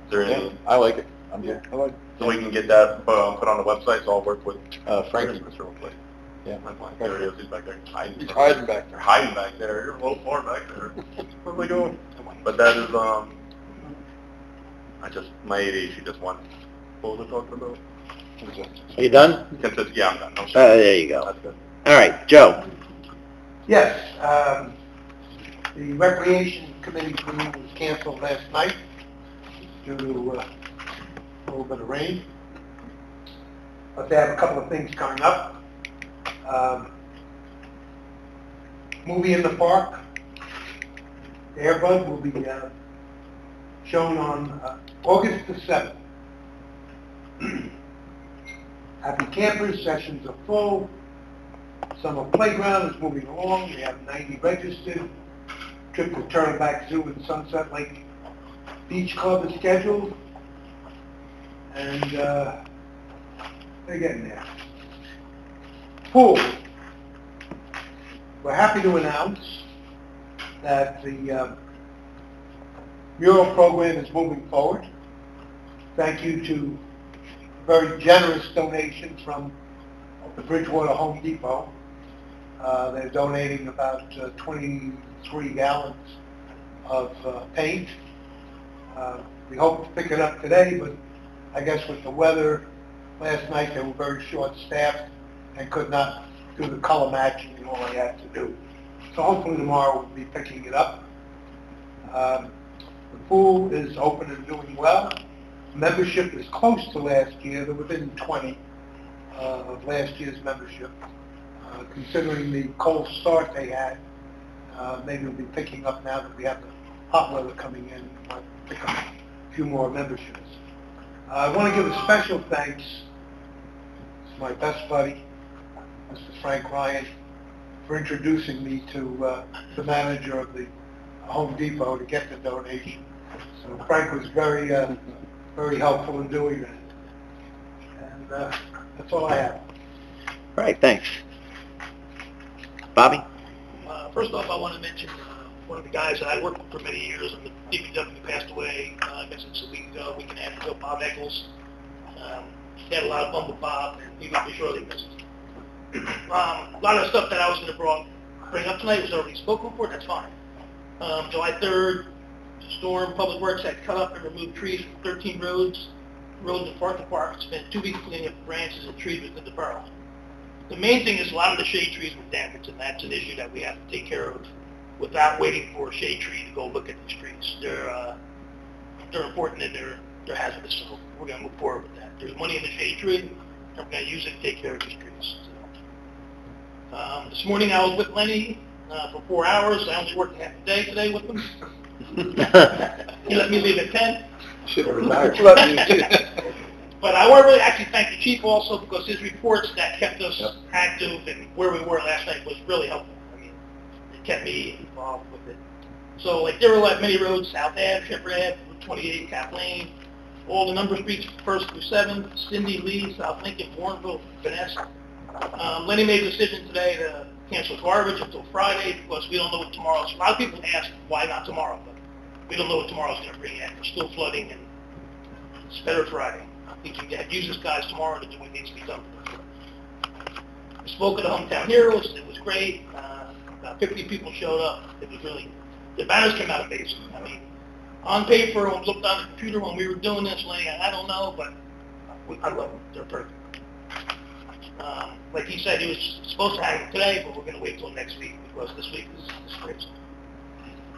there any? I like it. I'm here. I like it. So we can get that put on the website, so I'll work with Frankie. Mr. Oakley. Yeah. There he is, he's back there. He's hiding back there. Hiding back there. You're a little far back there. What are we doing? But that is, my ADHD just went. What was I talking about? Are you done? Yeah, I'm done. No, There you go. That's good. All right, Joe. Yes, the Recreation Committee meeting was canceled last night due to a little bit of rain. But they have a couple of things coming up. Movie in the Park, Air Bud, will be shown on August the 7th. Happy Campers sessions are full. Summer Playground is moving along. We have 90 registered. Trip to Turtleback Zoo and Sunset Lake Beach Club is scheduled. And they're getting there. Pool. We're happy to announce that the mural program is moving forward. Thank you to a very generous donation from the Bridgewater Home Depot. They're donating about 23 gallons of paint. We hope to pick it up today, but I guess with the weather last night they were very short-staffed and could not do the color matching and all they had to do. So hopefully tomorrow we'll be picking it up. The pool is open and doing well. Membership is close to last year. They're within 20 of last year's membership. Considering the cold start they had, maybe we'll be picking up now that we have the hot weather coming in. We might pick up a few more memberships. I want to give a special thanks to my best buddy, Mr. Frank Ryan, for introducing me to the manager of the Home Depot to get the donation. So Frank was very, very helpful in doing that. And that's all I have. All right, thanks. Bobby? First off, I want to mention one of the guys that I worked with for many years in the DPW passed away, I guess it's a week and a half ago, Bob Eccles. He had a lot of fun with Bob, and he will be surely missed. A lot of the stuff that I was going to bring up tonight was already spoken for, that's fine. July 3rd, Storm Public Works had cut up and removed trees from 13 roads and park departments spent 2 weeks cleaning up branches and trees within the borough. The main thing is a lot of the shade trees were damaged, and that's an issue that we have to take care of without waiting for a shade tree to go look at these trees. They're important and they're hazardous, so we're going to move forward with that. There's money in the shade tree, and we're going to use it to take care of these trees. So, this morning I was with Lenny for 4 hours. I only worked half a day today with him. He let me leave at 10. Should have retired. But I want to really actually thank the chief also, because his reports that kept us active and where we were last night was really helpful. I mean, it kept me involved with it. So, like, there were like many roads, South Ave, Shepherd Ave, Route 28, Cap Lane, all the number streets, 1st through 7th, Cindy, Lee, South Lincoln, Warrenville, Vanessa. Lenny made a decision today to cancel garbage until Friday because we don't know what tomorrow's. A lot of people ask why not tomorrow, but we don't know what tomorrow's going to bring in. We're still flooding, and it's better Friday. We can use this guys tomorrow to do what needs to be done. We spoke at the Hometown Heroes. It was great. 50 people showed up. It was really, the banners came out amazing. I mean, on paper, when we looked on the computer when we were doing this, Lenny, I don't know, but I love them. They're perfect. Like he said, he was supposed to hang them today, but we're going to wait till next week because this week is crazy.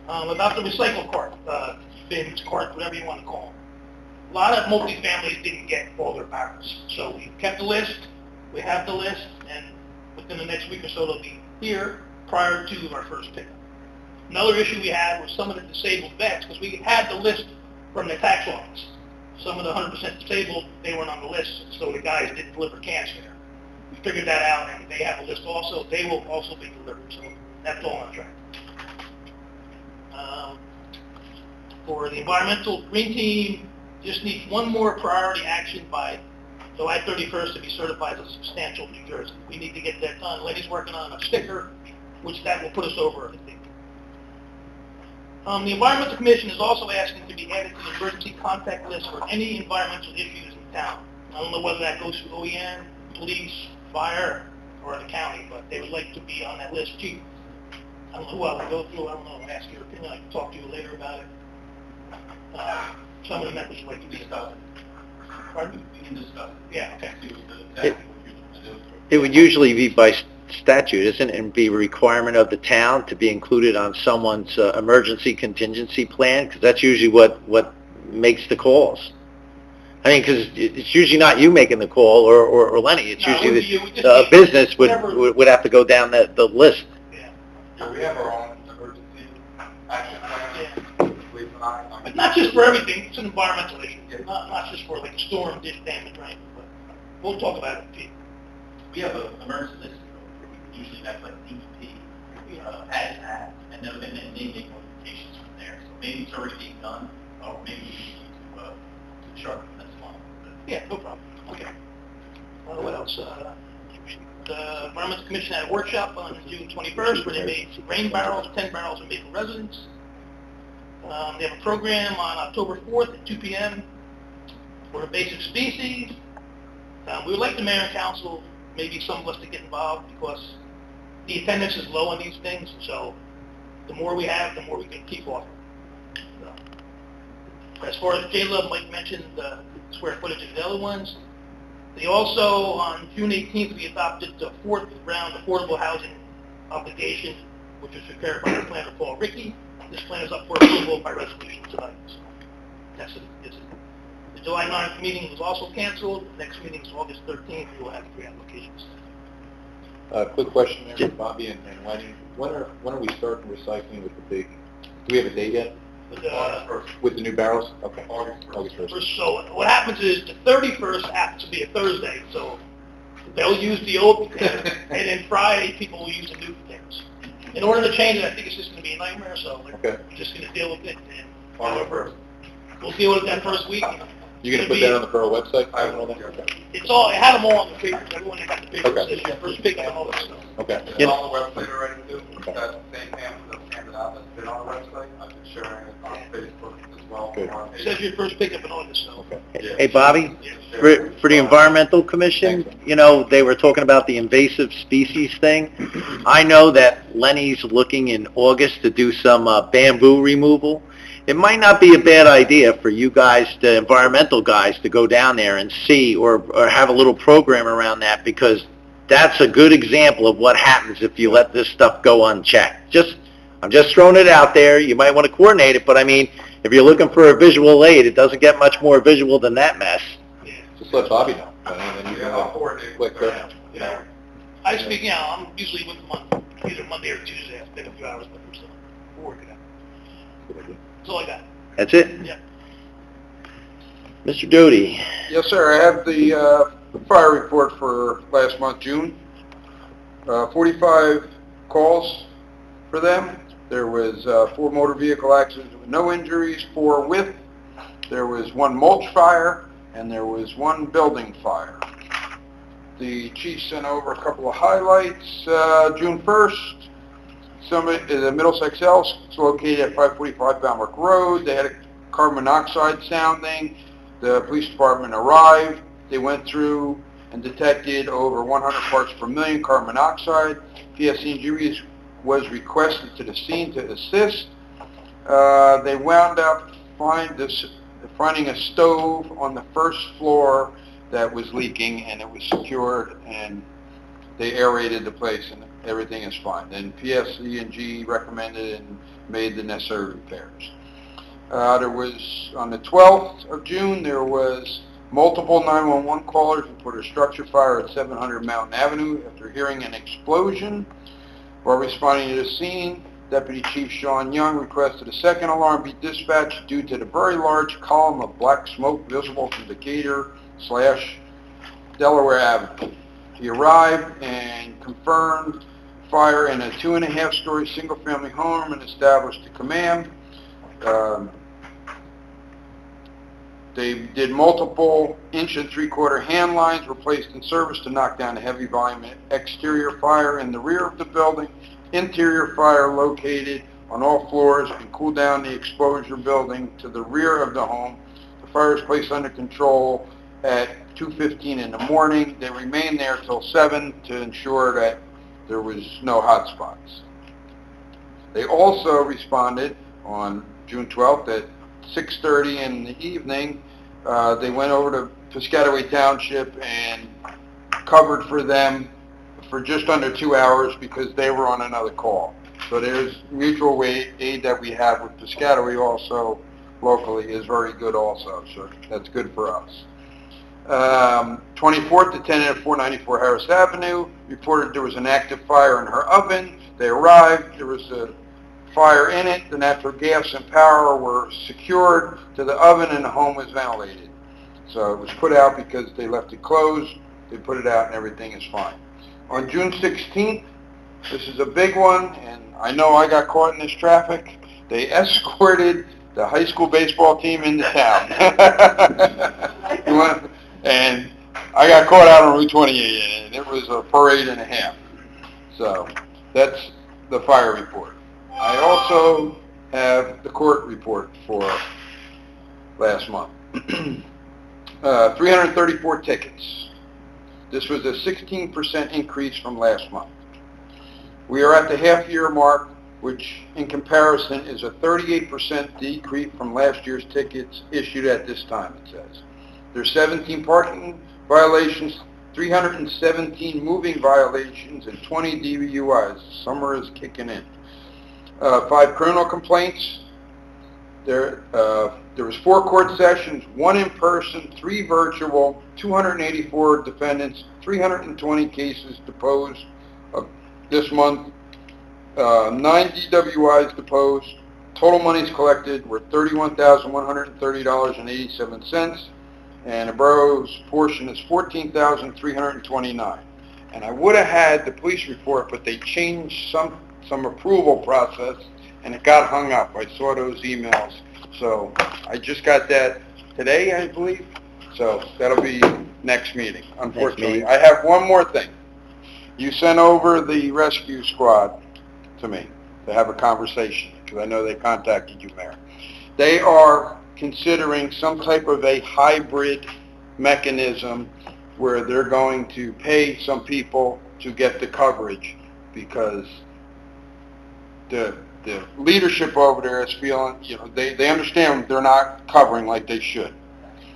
About the recycle cart, bins, cart, whatever you want to call them. A lot of multi-families didn't get all their barrels. So we kept the list, we have the list, and within the next week or so they'll be here prior to our first pickup. Another issue we had was some of the disabled vets, because we had the list from the tax office. Some of the 100% disabled, they weren't on the list, so the guys didn't deliver cans there. We figured that out, and they have a list also. They will also be delivered, so that's all on track. For the environmental green team, just need one more priority action by July 31st to be certified as substantial New Jersey. We need to get that done. Lenny's working on a sticker, which that will put us over, I think. The Environmental Commission is also asking to be added to the emergency contact list for any environmental issues in town. I don't know whether that goes through OEM, police, fire, or the county, but they would like to be on that list. Chief, I don't know who I would go through. I don't know. I'll ask your opinion. I can talk to you later about it. Some of the members would like to be discussed. Pardon? We can discuss it. Yeah, okay. See what exactly what you're going to do. It would usually be by statute, isn't it, and be a requirement of the town to be included on someone's emergency contingency plan, because that's usually what makes the calls. I mean, because it's usually not you making the call or Lenny. It's No, it would be usually you. We the just business whatever- would have to go down the list. Yeah. Yeah, we have our own emergency action plan. Police and I But not just for everything. It's an environmental issue. Not just for like a storm, dish damage, right? But we'll talk about it, Pete. We have an emergency list, usually that's like DEP, has, and then they make modifications from there. So maybe it's already being done, or maybe we need to sharpen this one. Yeah, no problem. Okay. What else? The Environmental Commission had a workshop on June 21st where they made rain barrels, 10 barrels of Maple Residence. They have a program on October 4th at 2 p.m. for invasive species. We would like the mayor and council, maybe some of us, to get involved because the attendance is low on these things. So the more we have, the more we can keep offering. So, as far as J-Love, Mike mentioned the square footage of the other ones. They also, on June 18th, we adopted the 4th round affordable housing obligation, which was prepared by our planner, Paul Rickey. This plan is up for approval by resolution tonight. So that's it. The July 9th meeting was also canceled. The next meeting is August 13th. We will have 3 applications. Quick question there, Bobby and Lenny. When are we starting recycling with the big? Do we have a date yet? With the new barrels? Okay. August 1st. So what happens is the 31st happens to be a Thursday, so they'll use the old containers, and then Friday people will use the new containers. In order to change it, I think it's just going to be a nightmare, so we're just going to deal with it. And however, we'll deal with it that first week. You're going to put that on the Borough website? I don't know that. It's all, it had them all on the papers. Everyone that got the papers, this year, first pickup and all that stuff. Okay. It's on the website already too. That same pamphlet that's handed out that's been on the website. I've been sharing it on Facebook as well. Good. It says your first pickup in August, so. Okay. Hey, Bobby, for the Environmental Commission, you know, they were talking about the invasive species thing. I know that Lenny's looking in August to do some bamboo removal. It might not be a bad idea for you guys, the environmental guys, to go down there and see or have a little program around that, because that's a good example of what happens if you let this stuff go unchecked. I'm just throwing it out there. You might want to coordinate it, but I mean, if you're looking for a visual aid, it doesn't get much more visual than that mess. Just let Bobby know. And then you can quick. Yeah. I speak, you know, I'm usually with them on either Monday or Tuesday. I spend a few hours with them, so we'll work it out. That's all I got. That's it? Yeah. Mr. Doty. Yes, sir. I have the fire report for last month, June. 45 calls for them. There was 4 motor vehicle accidents with no injuries, 4 with. There was 1 mulch fire, and there was 1 building fire. The chief sent over a couple of highlights. June 1st, the Middlesex House is located at 545 Balmwick Road. They had a carbon monoxide sounding. The police department arrived. They went through and detected over 100 parts per million carbon monoxide. PSC&G was requested to the scene to assist. They wound up finding a stove on the first floor that was leaking, and it was secured, and they aerated the place, and everything is fine. Then PSE&G recommended and made the necessary repairs. There was, on the 12th of June, there was multiple 911 callers reported a structure fire at 700 Mountain Avenue after hearing an explosion. While responding to the scene, Deputy Chief Sean Young requested a second alarm be dispatched due to the very large column of black smoke visible from Decatur/Delaware Avenue. He arrived and confirmed fire in a 2.5-story single-family home and established a command. They did multiple 1 3/4 hand lines were placed in service to knock down a heavy volume exterior fire in the rear of the building. Interior fire located on all floors and cool down the exposure building to the rear of the home. The fire was placed under control at 2:15 in the morning. They remained there till 7 to ensure that there was no hot spots. They also responded on June 12th at 6:30 in the evening. They went over to Piscataway Township and covered for them for just under 2 hours because they were on another call. So there's mutual aid that we have with Piscataway also locally is very good also, so that's good for us. 24th Lieutenant at 494 Harris Avenue reported there was an active fire in her oven. They arrived, there was a fire in it, the natural gas and power were secured to the oven and the home was ventilated. So it was put out because they left it closed, they put it out and everything is fine. On June 16th, this is a big one, and I know I got caught in this traffic. They escorted the high school baseball team into town. And I got caught out on Route 28, and it was a parade and a half. So that's the fire report. I also have the court report for last month. 334 tickets. This was a 16% increase from last month. We are at the half-year mark, which in comparison is a 38% decrease from last year's tickets issued at this time, it says. There's 17 parking violations, 317 moving violations, and 20 DUIs. Summer is kicking in. 5 criminal complaints. There was 4 court sessions, 1 in person, 3 virtual, 284 defendants, 320 cases deposed this month, 9 DWIs deposed. Total monies collected were $31,130.87, and the borough's portion is $14,329. And I would have had the police report, but they changed some approval process, and it got hung up. I saw those emails. So I just got that today, I believe. So that'll be next meeting, unfortunately. I have one more thing. You sent over the rescue squad to me to have a conversation, because I know they contacted you, Mayor. They are considering some type of a hybrid mechanism where they're going to pay some people to get the coverage, because the leadership over there is feeling, they understand they're not covering like they should.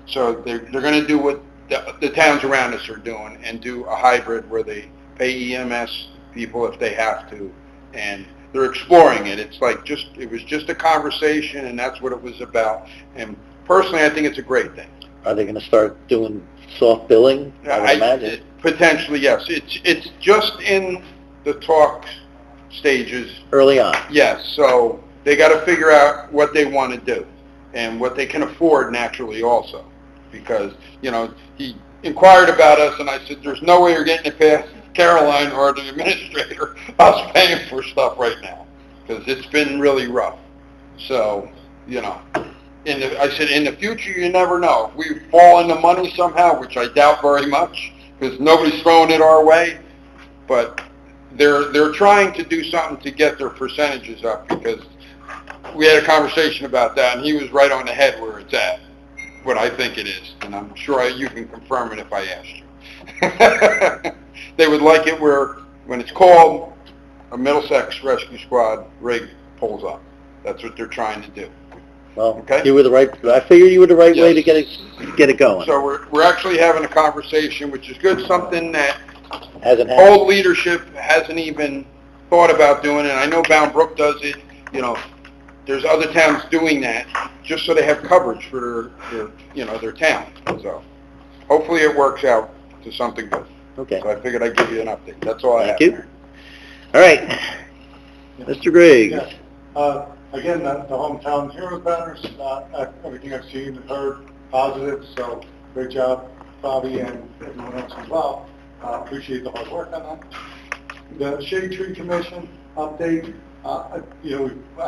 So they're going to do what the towns around us are doing and do a hybrid where they pay EMS people if they have to, and they're exploring it. It's like it was just a conversation, and that's what it was about. And personally, I think it's a great thing. Are they going to start doing soft billing? I would imagine. Potentially, yes. It's just in the talk stages. Early on. Yes, so they got to figure out what they want to do and what they can afford naturally also, because, he inquired about us, and I said, there's no way you're getting it past Caroline or the administrator, us paying for stuff right now, because it's been really rough. So, I said, in the future, you never know. We fall into money somehow, which I doubt very much, because nobody's throwing it our way, but they're trying to do something to get their percentages up, because we had a conversation about that, and he was right on the head where it's at, what I think it is, and I'm sure you can confirm it if I asked you. They would like it where, when it's called, a Middlesex Rescue Squad rig pulls up. That's what they're trying to do. Well, Okay. you were the right, I figured you were the right way to Yes. get it going. So we're actually having a conversation, which is good, something that Hasn't happened. old leadership hasn't even thought about doing it. I know Bound Brook does it, you know, there's other towns doing that, just so they have coverage for their town. So hopefully it works out to something good. Okay. So I figured I'd give you an update. That's all I have. Thank you. All right. Mr. Griggs. Yes. Again, the hometown hero banners, everything I've seen and heard, positive, so great job, Bobby and everyone else involved. Appreciate the hard work on that. The Shade Tree Commission update, I've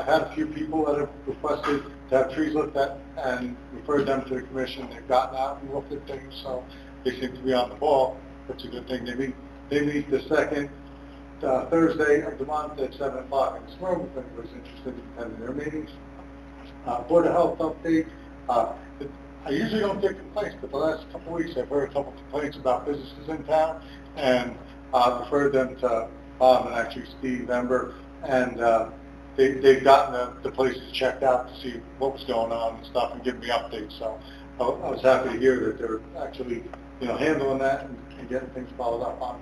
had a few people that have requested to have trees looked at and referred them to the commission. They've gotten out and looked at things, so they seem to be on the ball. That's a good thing. They meet the second Thursday of the month at 7 o'clock in this room, if anybody's interested in attending their meetings. Board of Health update. I usually don't get complaints, but the last couple of weeks I've heard a couple of complaints about businesses in town, and referred them to Bob and actually Steve Ember, and they've gotten the places checked out to see what was going on and stuff and giving me updates. So I was happy to hear that they're actually handling that and getting things followed up on.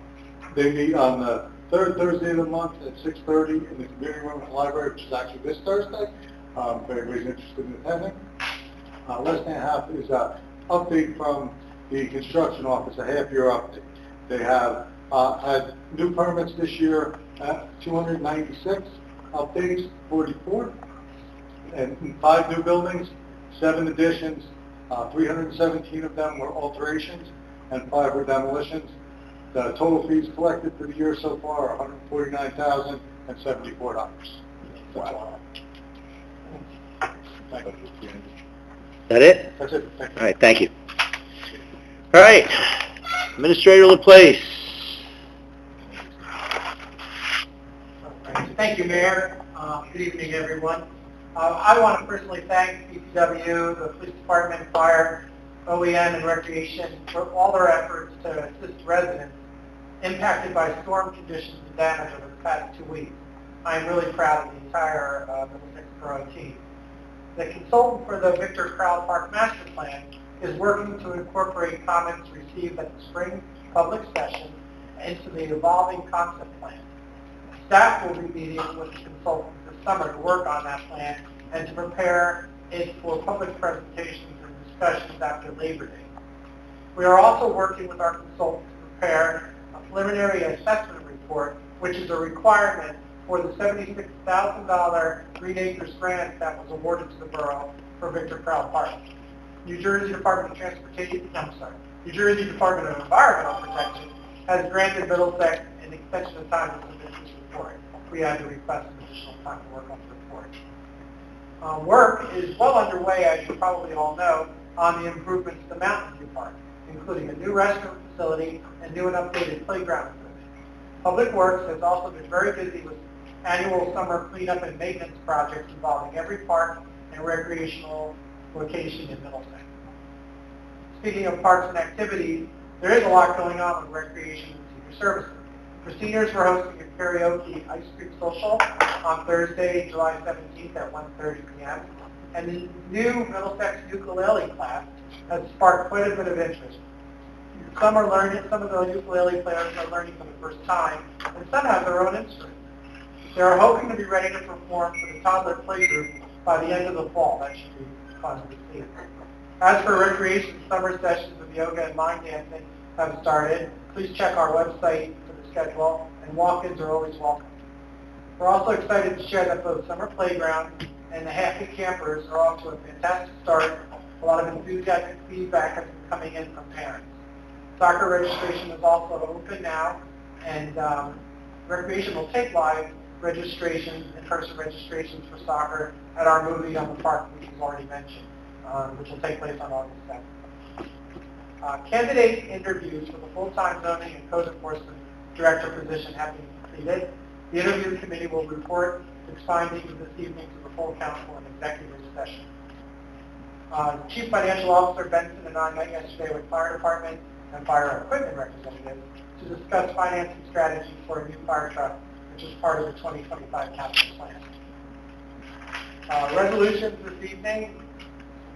They meet on the third Thursday of the month at 6:30 in the community room at the library, which is actually this Thursday. If anybody's interested in attending. Last thing I have is an update from the construction office, a half-year update. They have had new permits this year at 296, updates 44, and 5 new buildings, 7 additions, 317 of them were alterations, and 5 were demolitions. The total fees collected for the year so far are $149,074. That's all. Thank you. Is that it? That's it. Thank you. All right, thank you. All right, Administrator Laplace. Thank you, Mayor. Good evening, everyone. I want to personally thank DPW, the Police Department, Fire, OEM, and Recreation for all their efforts to assist residents impacted by storm conditions and damage over the past 2 weeks. I am really proud of the entire Middlesex Borough team. The consultant for the Victor Crowell Park Master Plan is working to incorporate comments received at the spring public session into the evolving concept plan. Staff will be meeting with the consultant this summer to work on that plan and to prepare it for public presentations and discussions after Labor Day. We are also working with our consultant to prepare a preliminary assessment report, which is a requirement for the $76,000 Green Acres grant that was awarded to the borough for Victor Crowell Park. New Jersey Department of New Jersey Department of Environmental Protection has granted Middlesex an extension of time to submit this report. We had to request some additional time to work on the report. Work is well underway, as you probably all know, on the improvements to Mountain View Park, including a new restroom facility and new and updated playground equipment. Public Works has also been very busy with annual summer cleanup and maintenance projects involving every park and recreational location in Middlesex. Speaking of parks and activities, there is a lot going on with recreation and senior services. For seniors, we're hosting a karaoke ice cream social on Thursday, July 17th at 1:30 p.m. And the new Middlesex ukulele class has sparked quite a bit of interest. Some of the ukulele players are learning for the first time, and some have their own instruments. They are hoping to be ready to perform for the toddler playgroup by the end of the fall. That should be fun to see. As for recreation, summer sessions of yoga and mind dancing have started. Please check our website for the schedule, and walk-ins are always welcome. We're also excited to share that both Summer Playground and the Happy Campers are off to a fantastic start. A lot of enthusiastic feedback has been coming in from parents. Soccer registration is also open now, and recreation will take live registrations, in-person registrations for soccer at our movie on the park, which was already mentioned, which will take place on August 7th. Candidate interviews for the full-time zoning and code enforcement director position have been completed. The interview committee will report its findings this evening to the full council in executive session. Chief Financial Officer Benson and I met yesterday with fire department and fire equipment representatives to discuss financing strategies for a new fire truck which is part of the 2025 capital plan. Resolutions this evening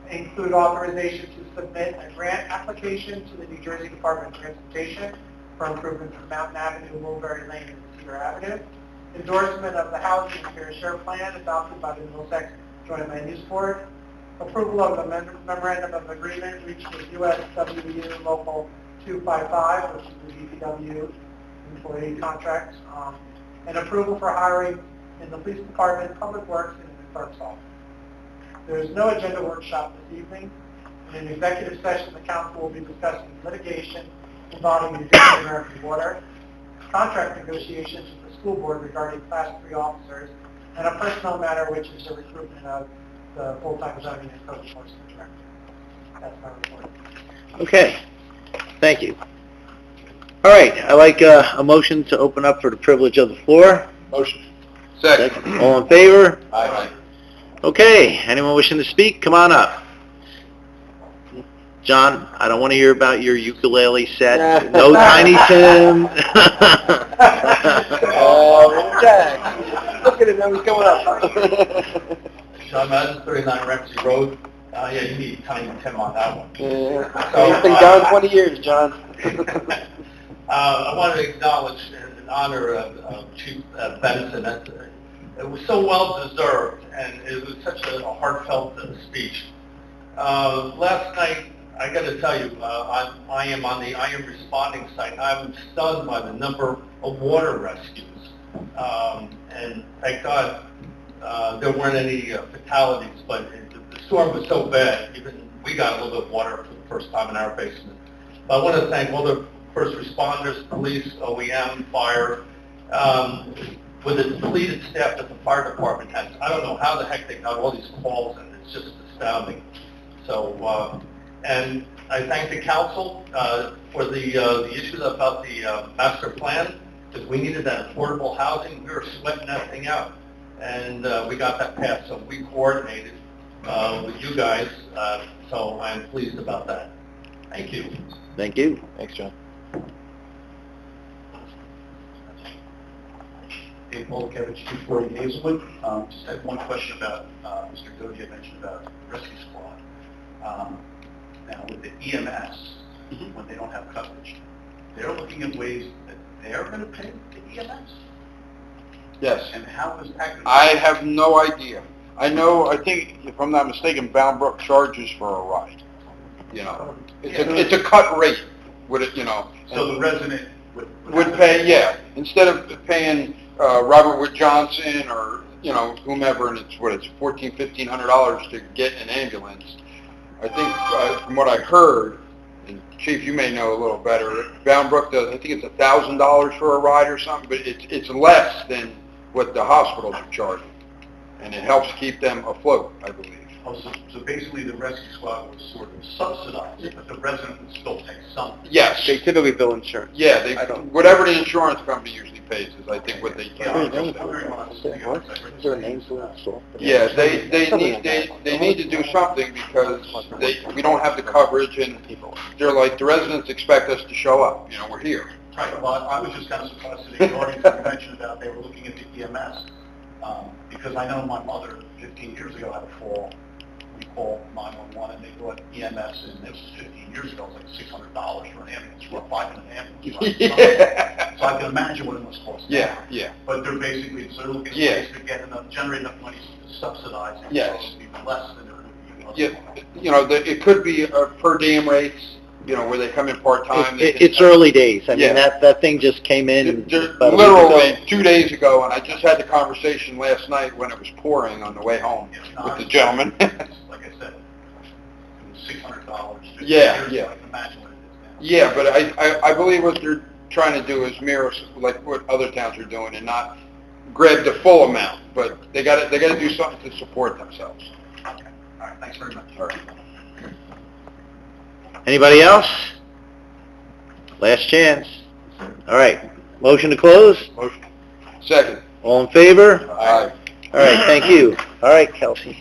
include authorization to submit a grant application to the New Jersey Department of Transportation for improvements to Mountain Avenue, Woolbury Lane, and Cedar Avenue. Endorsement of the Housing and Fair Share Plan adopted by the Middlesex Joint Land Use Board. Approval of the memorandum of agreement reached with USWU Local 255, which is the DPW employee contract, and approval for hiring in the Police Department, Public Works, and the Clerk's Office. There is no agenda workshop this evening. In an executive session, the council will be discussing litigation involving New Jersey American Water, contract negotiations with the school board regarding Class 3 officers, and a personnel matter, which is the recruitment of the full-time zoning and code enforcement director. That's my report. Okay, thank you. All right, I like a motion to open up for the privilege of the floor. Motion. Second. All in favor? Aye. Okay, anyone wishing to speak, come on up. John, I don't want to hear about your ukulele set. No Tiny Tim. Oh, Jack. Look at it, now he's coming up. John Madden, 39 Ramsey Road. Yeah, you need Tiny Tim on that one. Yeah. So, it's been gone 20 years, John. I want to acknowledge and honor Chief Benson. It was so well deserved, and it was such a heartfelt speech. Last night, I got to tell you, I am responding site. I'm stunned by the number of water rescues, and thank God there weren't any fatalities. But the storm was so bad, even we got a little bit of water for the first time in our basement. But I want to thank all the first responders, police, OEM, fire, with the depleted staff that the fire department has. I don't know how the heck they got all these calls, and it's just astounding. So, and I thank the council for the issues about the master plan, because we needed that affordable housing. We were sweating that thing out, and we got that passed. So we coordinated with you guys, so I'm pleased about that. Thank you. Thank you. Thanks, John. Dave Volkevich, 240 Hazelwood. Just had one question about, Mr. Doty had mentioned about the rescue squad. Now, with the EMS, when they don't have coverage, they're looking at ways that they're going to pay the EMS? Yes. And how is that going to I have no idea. I think, if I'm not mistaken, Bound Brook charges for a ride. You know, it's a cut rate, would it, you know. So the resident would pay, yeah. Instead of paying Robert Wood Johnson or, you know, whomever, and it's $1,400, $1,500 to get an ambulance. I think, from what I heard, and Chief, you may know a little better, Bound Brook does, I think it's $1,000 for a ride or something, but it's less than what the hospitals are charging. And it helps keep them afloat, I believe. Oh, so basically the rescue squad was sort of subsidized, but the resident would still pay some. Yes. They typically bill insurance. Yeah, whatever the insurance company usually pays is, I think, what they pay. Is there a name for it? Yeah, they need to do something because we don't have the coverage, and they're like, the residents expect us to show up. You know, we're here. Right, well, I was just kind of surprised that the audience you mentioned about they were looking at the EMS, because I know my mother 15 years ago had a fall. We called 911 and they brought EMS, and this was 15 years ago. It was like $600 for an ambulance. We're finding an ambulance. Yeah. So I can imagine what it must cost. Yeah, yeah. But they're basically, so they're looking at ways to get generate enough money to subsidize it. Yes. So it would be less than it would be. Yeah, you know, it could be per diem rates, you know, where they come in part-time. It's early days. I mean, Yeah. that thing just came in about a week literally ago. 2 days ago, and I just had the conversation last night when it was pouring on the way home with the gentleman. Like I said, it was $600. Yeah, years, yeah. So I can imagine what it is now. Yeah, but I believe what they're trying to do is mirror like what other towns are doing and not grab the full amount, but they got to do something to support themselves. Okay. All right. Thanks very much. All right. Anybody else? Last chance. All right, motion to close? Motion. Second. All in favor? Aye. All right, thank you. All right, Kelsey.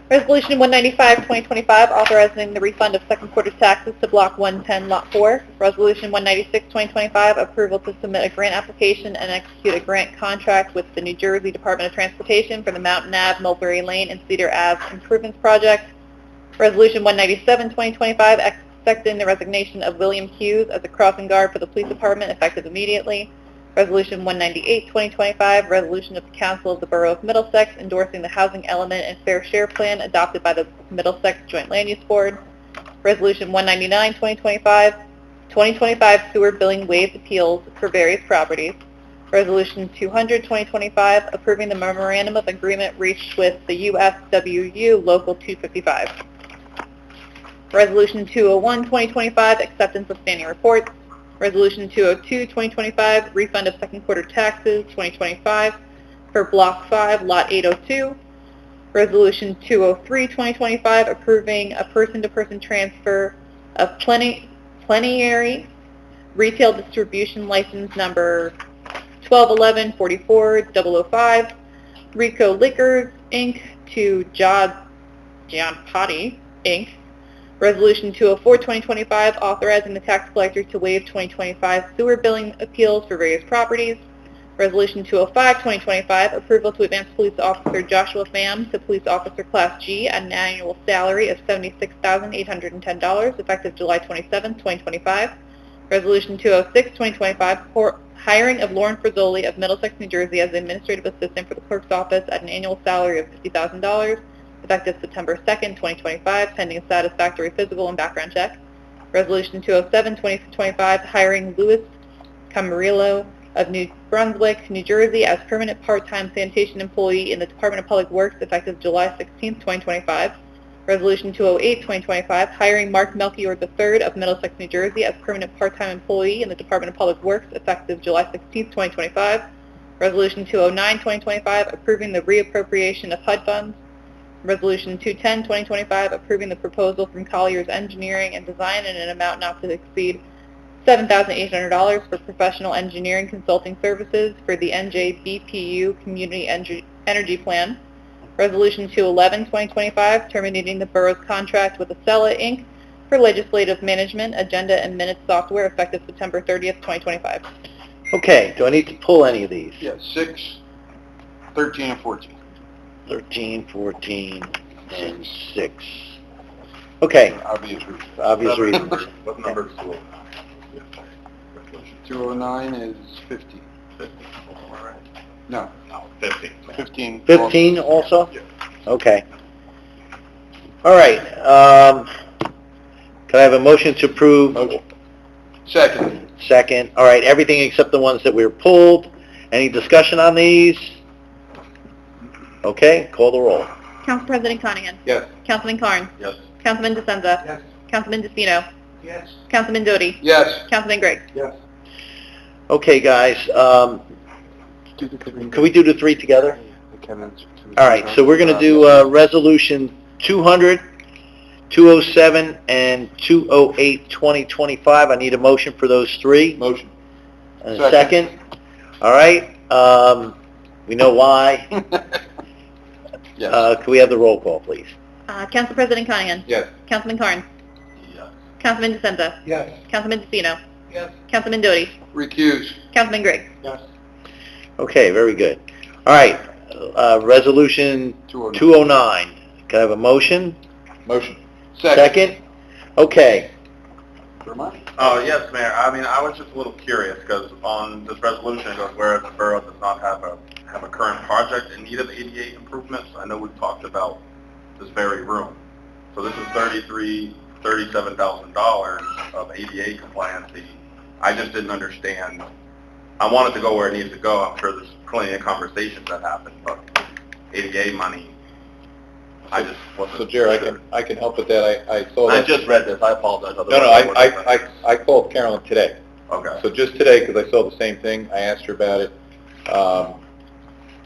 Resolution 195, 2025, authorizing the refund of second quarter taxes to Block 110, Lot 4. Resolution 196, 2025, approval to submit a grant application and execute a grant contract with the New Jersey Department of Transportation for the Mountain Ave, Mulberry Lane, and Cedar Ave Improvements Project. Resolution 197, 2025, accepting the resignation of William Hughes as a crossing guard for the police department effective immediately. Resolution 198, 2025, resolution of the Council of the Borough of Middlesex endorsing the housing element and fair share plan adopted by the Middlesex Joint Land Use Board. Resolution 199, 2025 sewer billing waived appeals for various properties. Resolution 200, 2025, approving the memorandum of agreement reached with the USWU Local 255. Resolution 201, 2025, acceptance of standing reports. Resolution 202, 2025, refund of second quarter taxes, 2025, for Block 5, Lot 802. Resolution 203, 2025, approving a person-to-person transfer of plenary retail distribution license number 1211-44-005, Rico Liquors, Inc., to John Potty, Inc. Resolution 204, 2025, authorizing the tax collector to waive 2025 sewer billing appeals for various properties. Resolution 205, 2025, approval to advance police officer Joshua Pham to police officer class G at an annual salary of $76,810, effective July 27, 2025. Resolution 206, 2025, hiring of Lauren Frazzoli of Middlesex, New Jersey as the administrative assistant for the clerk's office at an annual salary of $50,000, effective September 2nd, 2025, pending a satisfactory physical and background check. Resolution 207, 2025, hiring Louis Camarillo of New Brunswick, New Jersey as permanent part-time sanitation employee in the Department of Public Works, effective July 16th, 2025. Resolution 208, 2025, hiring Mark Melchior III of Middlesex, New Jersey as permanent part-time employee in the Department of Public Works, effective July 16th, 2025. Resolution 209, 2025, approving the reappropriation of HUD funds. Resolution 210, 2025, approving the proposal from Collier's Engineering and Design in an amount not to exceed $7,800 for professional engineering consulting services for the NJBPU Community Energy Plan. Resolution 211, 2025, terminating the borough's contract with Acela, Inc. for legislative management, agenda, and minutes software effective September 30th, 2025. Okay, do I need to pull any of these? Yes, 6, 13, and 14. 13, 14, and 6. Okay, Obvious reason. obvious reasons. What number is 209? 209 is 15. 50. No, No, 15. 15. 15 also? Yeah. Okay. All right, can I have a motion to approve? Second. Second. All right, everything except the ones that were pulled. Any discussion on these? Okay, call the roll. Council President Conahan. Yes. Councilman Carn. Yes. Councilman DeSenza. Yes. Councilman DeSpino. Yes. Councilman Doty. Yes. Councilman Griggs. Yes. Okay, guys, can we do the three together? All right, so we're going to do Resolution 200, 207, and 208, 2025. I need a motion for those three. Motion. And a second. All right, we know why. Yes. Can we have the roll call, please? Council President Conahan. Yes. Councilman Carn. Yes. Councilman DeSenza. Yes. Councilman DeSpino. Yes. Councilman Doty. Recuse. Councilman Griggs. Yes. Okay, very good. All right, Resolution 209. Can I have a motion? Motion. Second? Okay. Oh, yes, Mayor. I mean, I was just a little curious because on this resolution it goes, whereas the borough does not have a current project in need of ADA improvements. I know we've talked about this very room. So this is $37,000 of ADA compliancy. I just didn't understand. I wanted to go where it needs to go. I'm sure there's plenty of conversations that happen, but ADA money, I just wasn't. So, Jerry, I can help with that. I saw I that. just read this. I apologize. No, I called Carolyn today. Okay. So just today, because I saw the same thing, I asked her about it.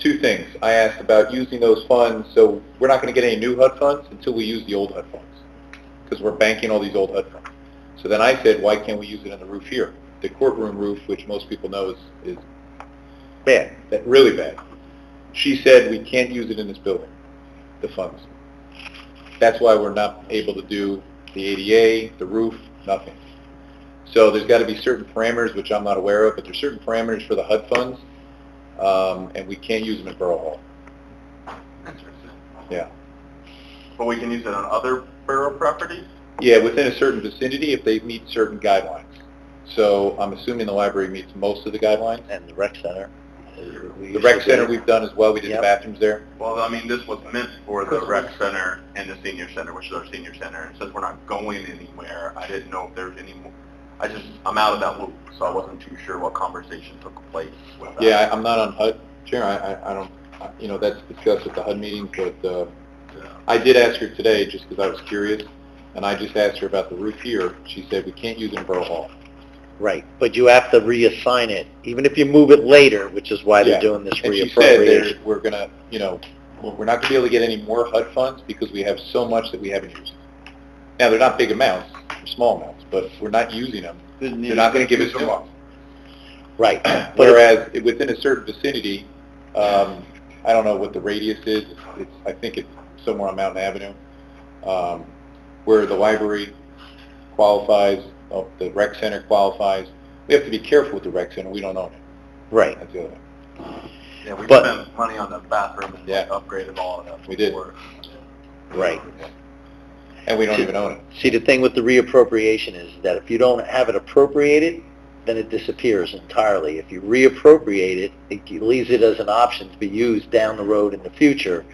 Two things. I asked about using those funds, so we're not going to get any new HUD funds until we use the old HUD funds, because we're banking all these old HUD funds. So then I said, why can't we use it on the roof here? The courtroom roof, which most people know is bad, really bad. She said we can't use it in this building, the funds. That's why we're not able to do the ADA, the roof, nothing. So there's got to be certain parameters, which I'm not aware of, but there's certain parameters for the HUD funds, and we can't use them at Borough Hall. Yeah. But we can use it on other borough properties? Yeah, within a certain vicinity if they meet certain guidelines. So I'm assuming the library meets most of the guidelines. And the rec center. The rec center we've done as well. We did the bathrooms there. Well, I mean, this was meant for the rec center and the senior center, which is our senior center. And since we're not going anywhere, I didn't know if there's any more. I'm out of that loop, so I wasn't too sure what conversation took place with that. Yeah, I'm not on HUD, Chair. I don't, you know, that's discussed at the HUD meeting, but I did ask her today just because I was curious, and I just asked her about the roof here. She said we can't use it in Borough Hall. Right, but you have to reassign it, even if you move it later, which is why they're doing this And she reappropriation. said we're going to, you know, we're not going to be able to get any more HUD funds because we have so much that we haven't used. Now, they're not big amounts, they're small amounts, but we're not using them. They're not going to give us new ones. Right. Whereas within a certain vicinity, I don't know what the radius is. I think it's somewhere on Mountain Avenue, where the library qualifies, the rec center qualifies. We have to be careful with the rec center. We don't own it. Right. That's the other thing. Yeah, we spent money on the bathroom and upgraded all of that. We did. Right. And we don't even own it. See, the thing with the reappropriation is that if you don't have it appropriated, then it disappears entirely. If you reappropriate it, it leaves it as an option to be used down the road in the future.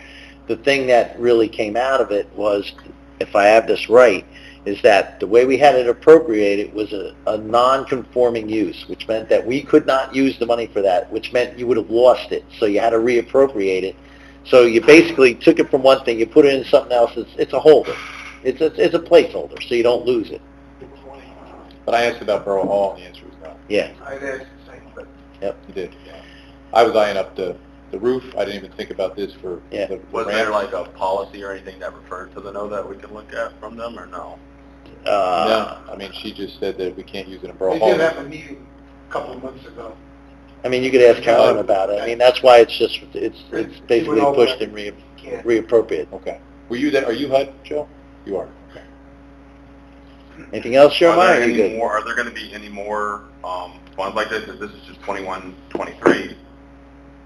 The thing that really came out of it was, if I have this right, is that the way we had it appropriated was a non-conforming use, which meant that we could not use the money for that, which meant you would have lost it. So you had to reappropriate it. So you basically took it from one thing, you put it in something else. It's a holder. It's a placeholder, so you don't lose it. But I asked about Borough Hall, and the answer was no. Yeah. I asked the same, but Yep. You did. I was eyeing up the roof. I didn't even think about this for the Was ramp. there like a policy or anything that referred to the no that we can look at from them, or no? No, I mean, she just said that we can't use it in Borough We Hall. did have a meeting a couple of months ago. I mean, you could ask Carolyn about it. I mean, that's why it's basically pushed and reappropriated. Okay. Were you there? Are you HUD, Joe? You are. Okay. Anything else, Jeremiah? Are you good? Are there going to be any more funds like this? Because this is just 21, 23.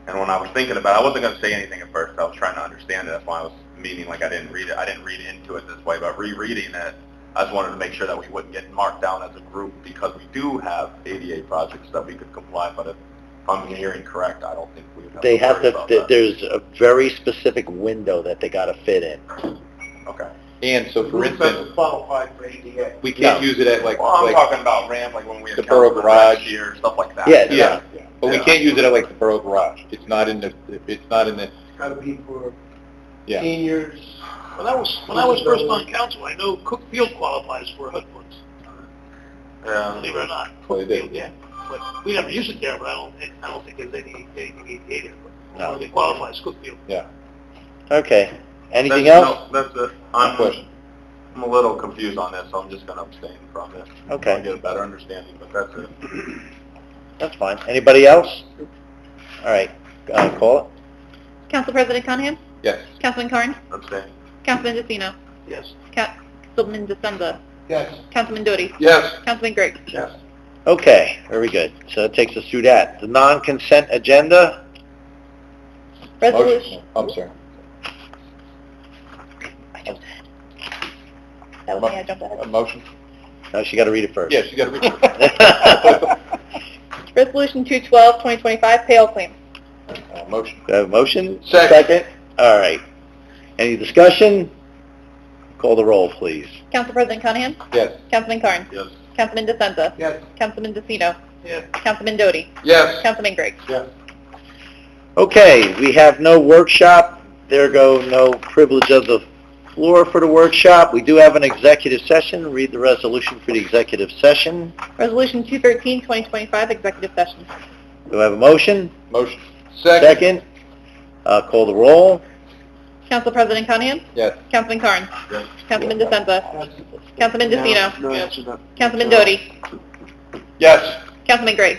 And when I was thinking about it, I wasn't going to say anything at first. I was trying to understand it. That's why I was meaning like I didn't read it. I didn't read into it this way. But rereading it, I just wanted to make sure that we wouldn't get marked down as a group because we do have ADA projects that we could comply. But if I'm hearing correct, I don't think we would have They to have worry about that. there's a very specific window that they got to fit in. Okay. And so, for roof instance, doesn't qualify for ADA. we can't use it at Well, I'm talking about ramp, like when we the have Borough council garage. here, stuff like that. Yeah. But we can't use it at like the Borough garage. It's not in the. It's got to be for Yeah. seniors. When I was first on council, I know Cook Field qualifies for HUD funds, believe it or not. Well, they did. Field, yeah. But we never use it there, but I don't think there's anything ADA there. No. It qualifies Cook Field. Yeah. Okay. Anything That's- else? No, that's it. No question. I'm a little confused on this, so I'm just going to abstain from it. Okay. I'll get a better understanding, but that's it. That's fine. Anybody else? All right. Call it. Council President Conham? Yes. Councilman Carn? Abstain. Councilman DeCino? Yes. Councilman DeSenza? Yes. Councilman Doty? Yes. Councilman Griggs? Yes. Okay. Very good. So that takes us through that. The non-consent agenda. Resolution. Motion. I'm sorry. I jumped ahead. That was me, I jumped A ahead. motion? No, she got to read it first. Yes, you got to read it. Resolution 212, 2025, payroll claim. Motion. Do I have a motion? Second. All right. Any discussion? Call the roll, please. Council President Conham? Yes. Councilman Carn? Yes. Councilman DeSenza? Yes. Councilman DeCino? Yes. Councilman Doty? Yes. Councilman Griggs? Yes. Okay, we have no workshop. There go no privilege of the floor for the workshop. We do have an executive session. Read the resolution for the executive session. Resolution 213, 2025, executive session. Do I have a motion? Motion. Second. Call the roll. Council President Conham? Yes. Councilman Carn? Yes. Councilman DeSenza? Councilman DeCino? No, answer that. Councilman Doty? Yes. Councilman Griggs?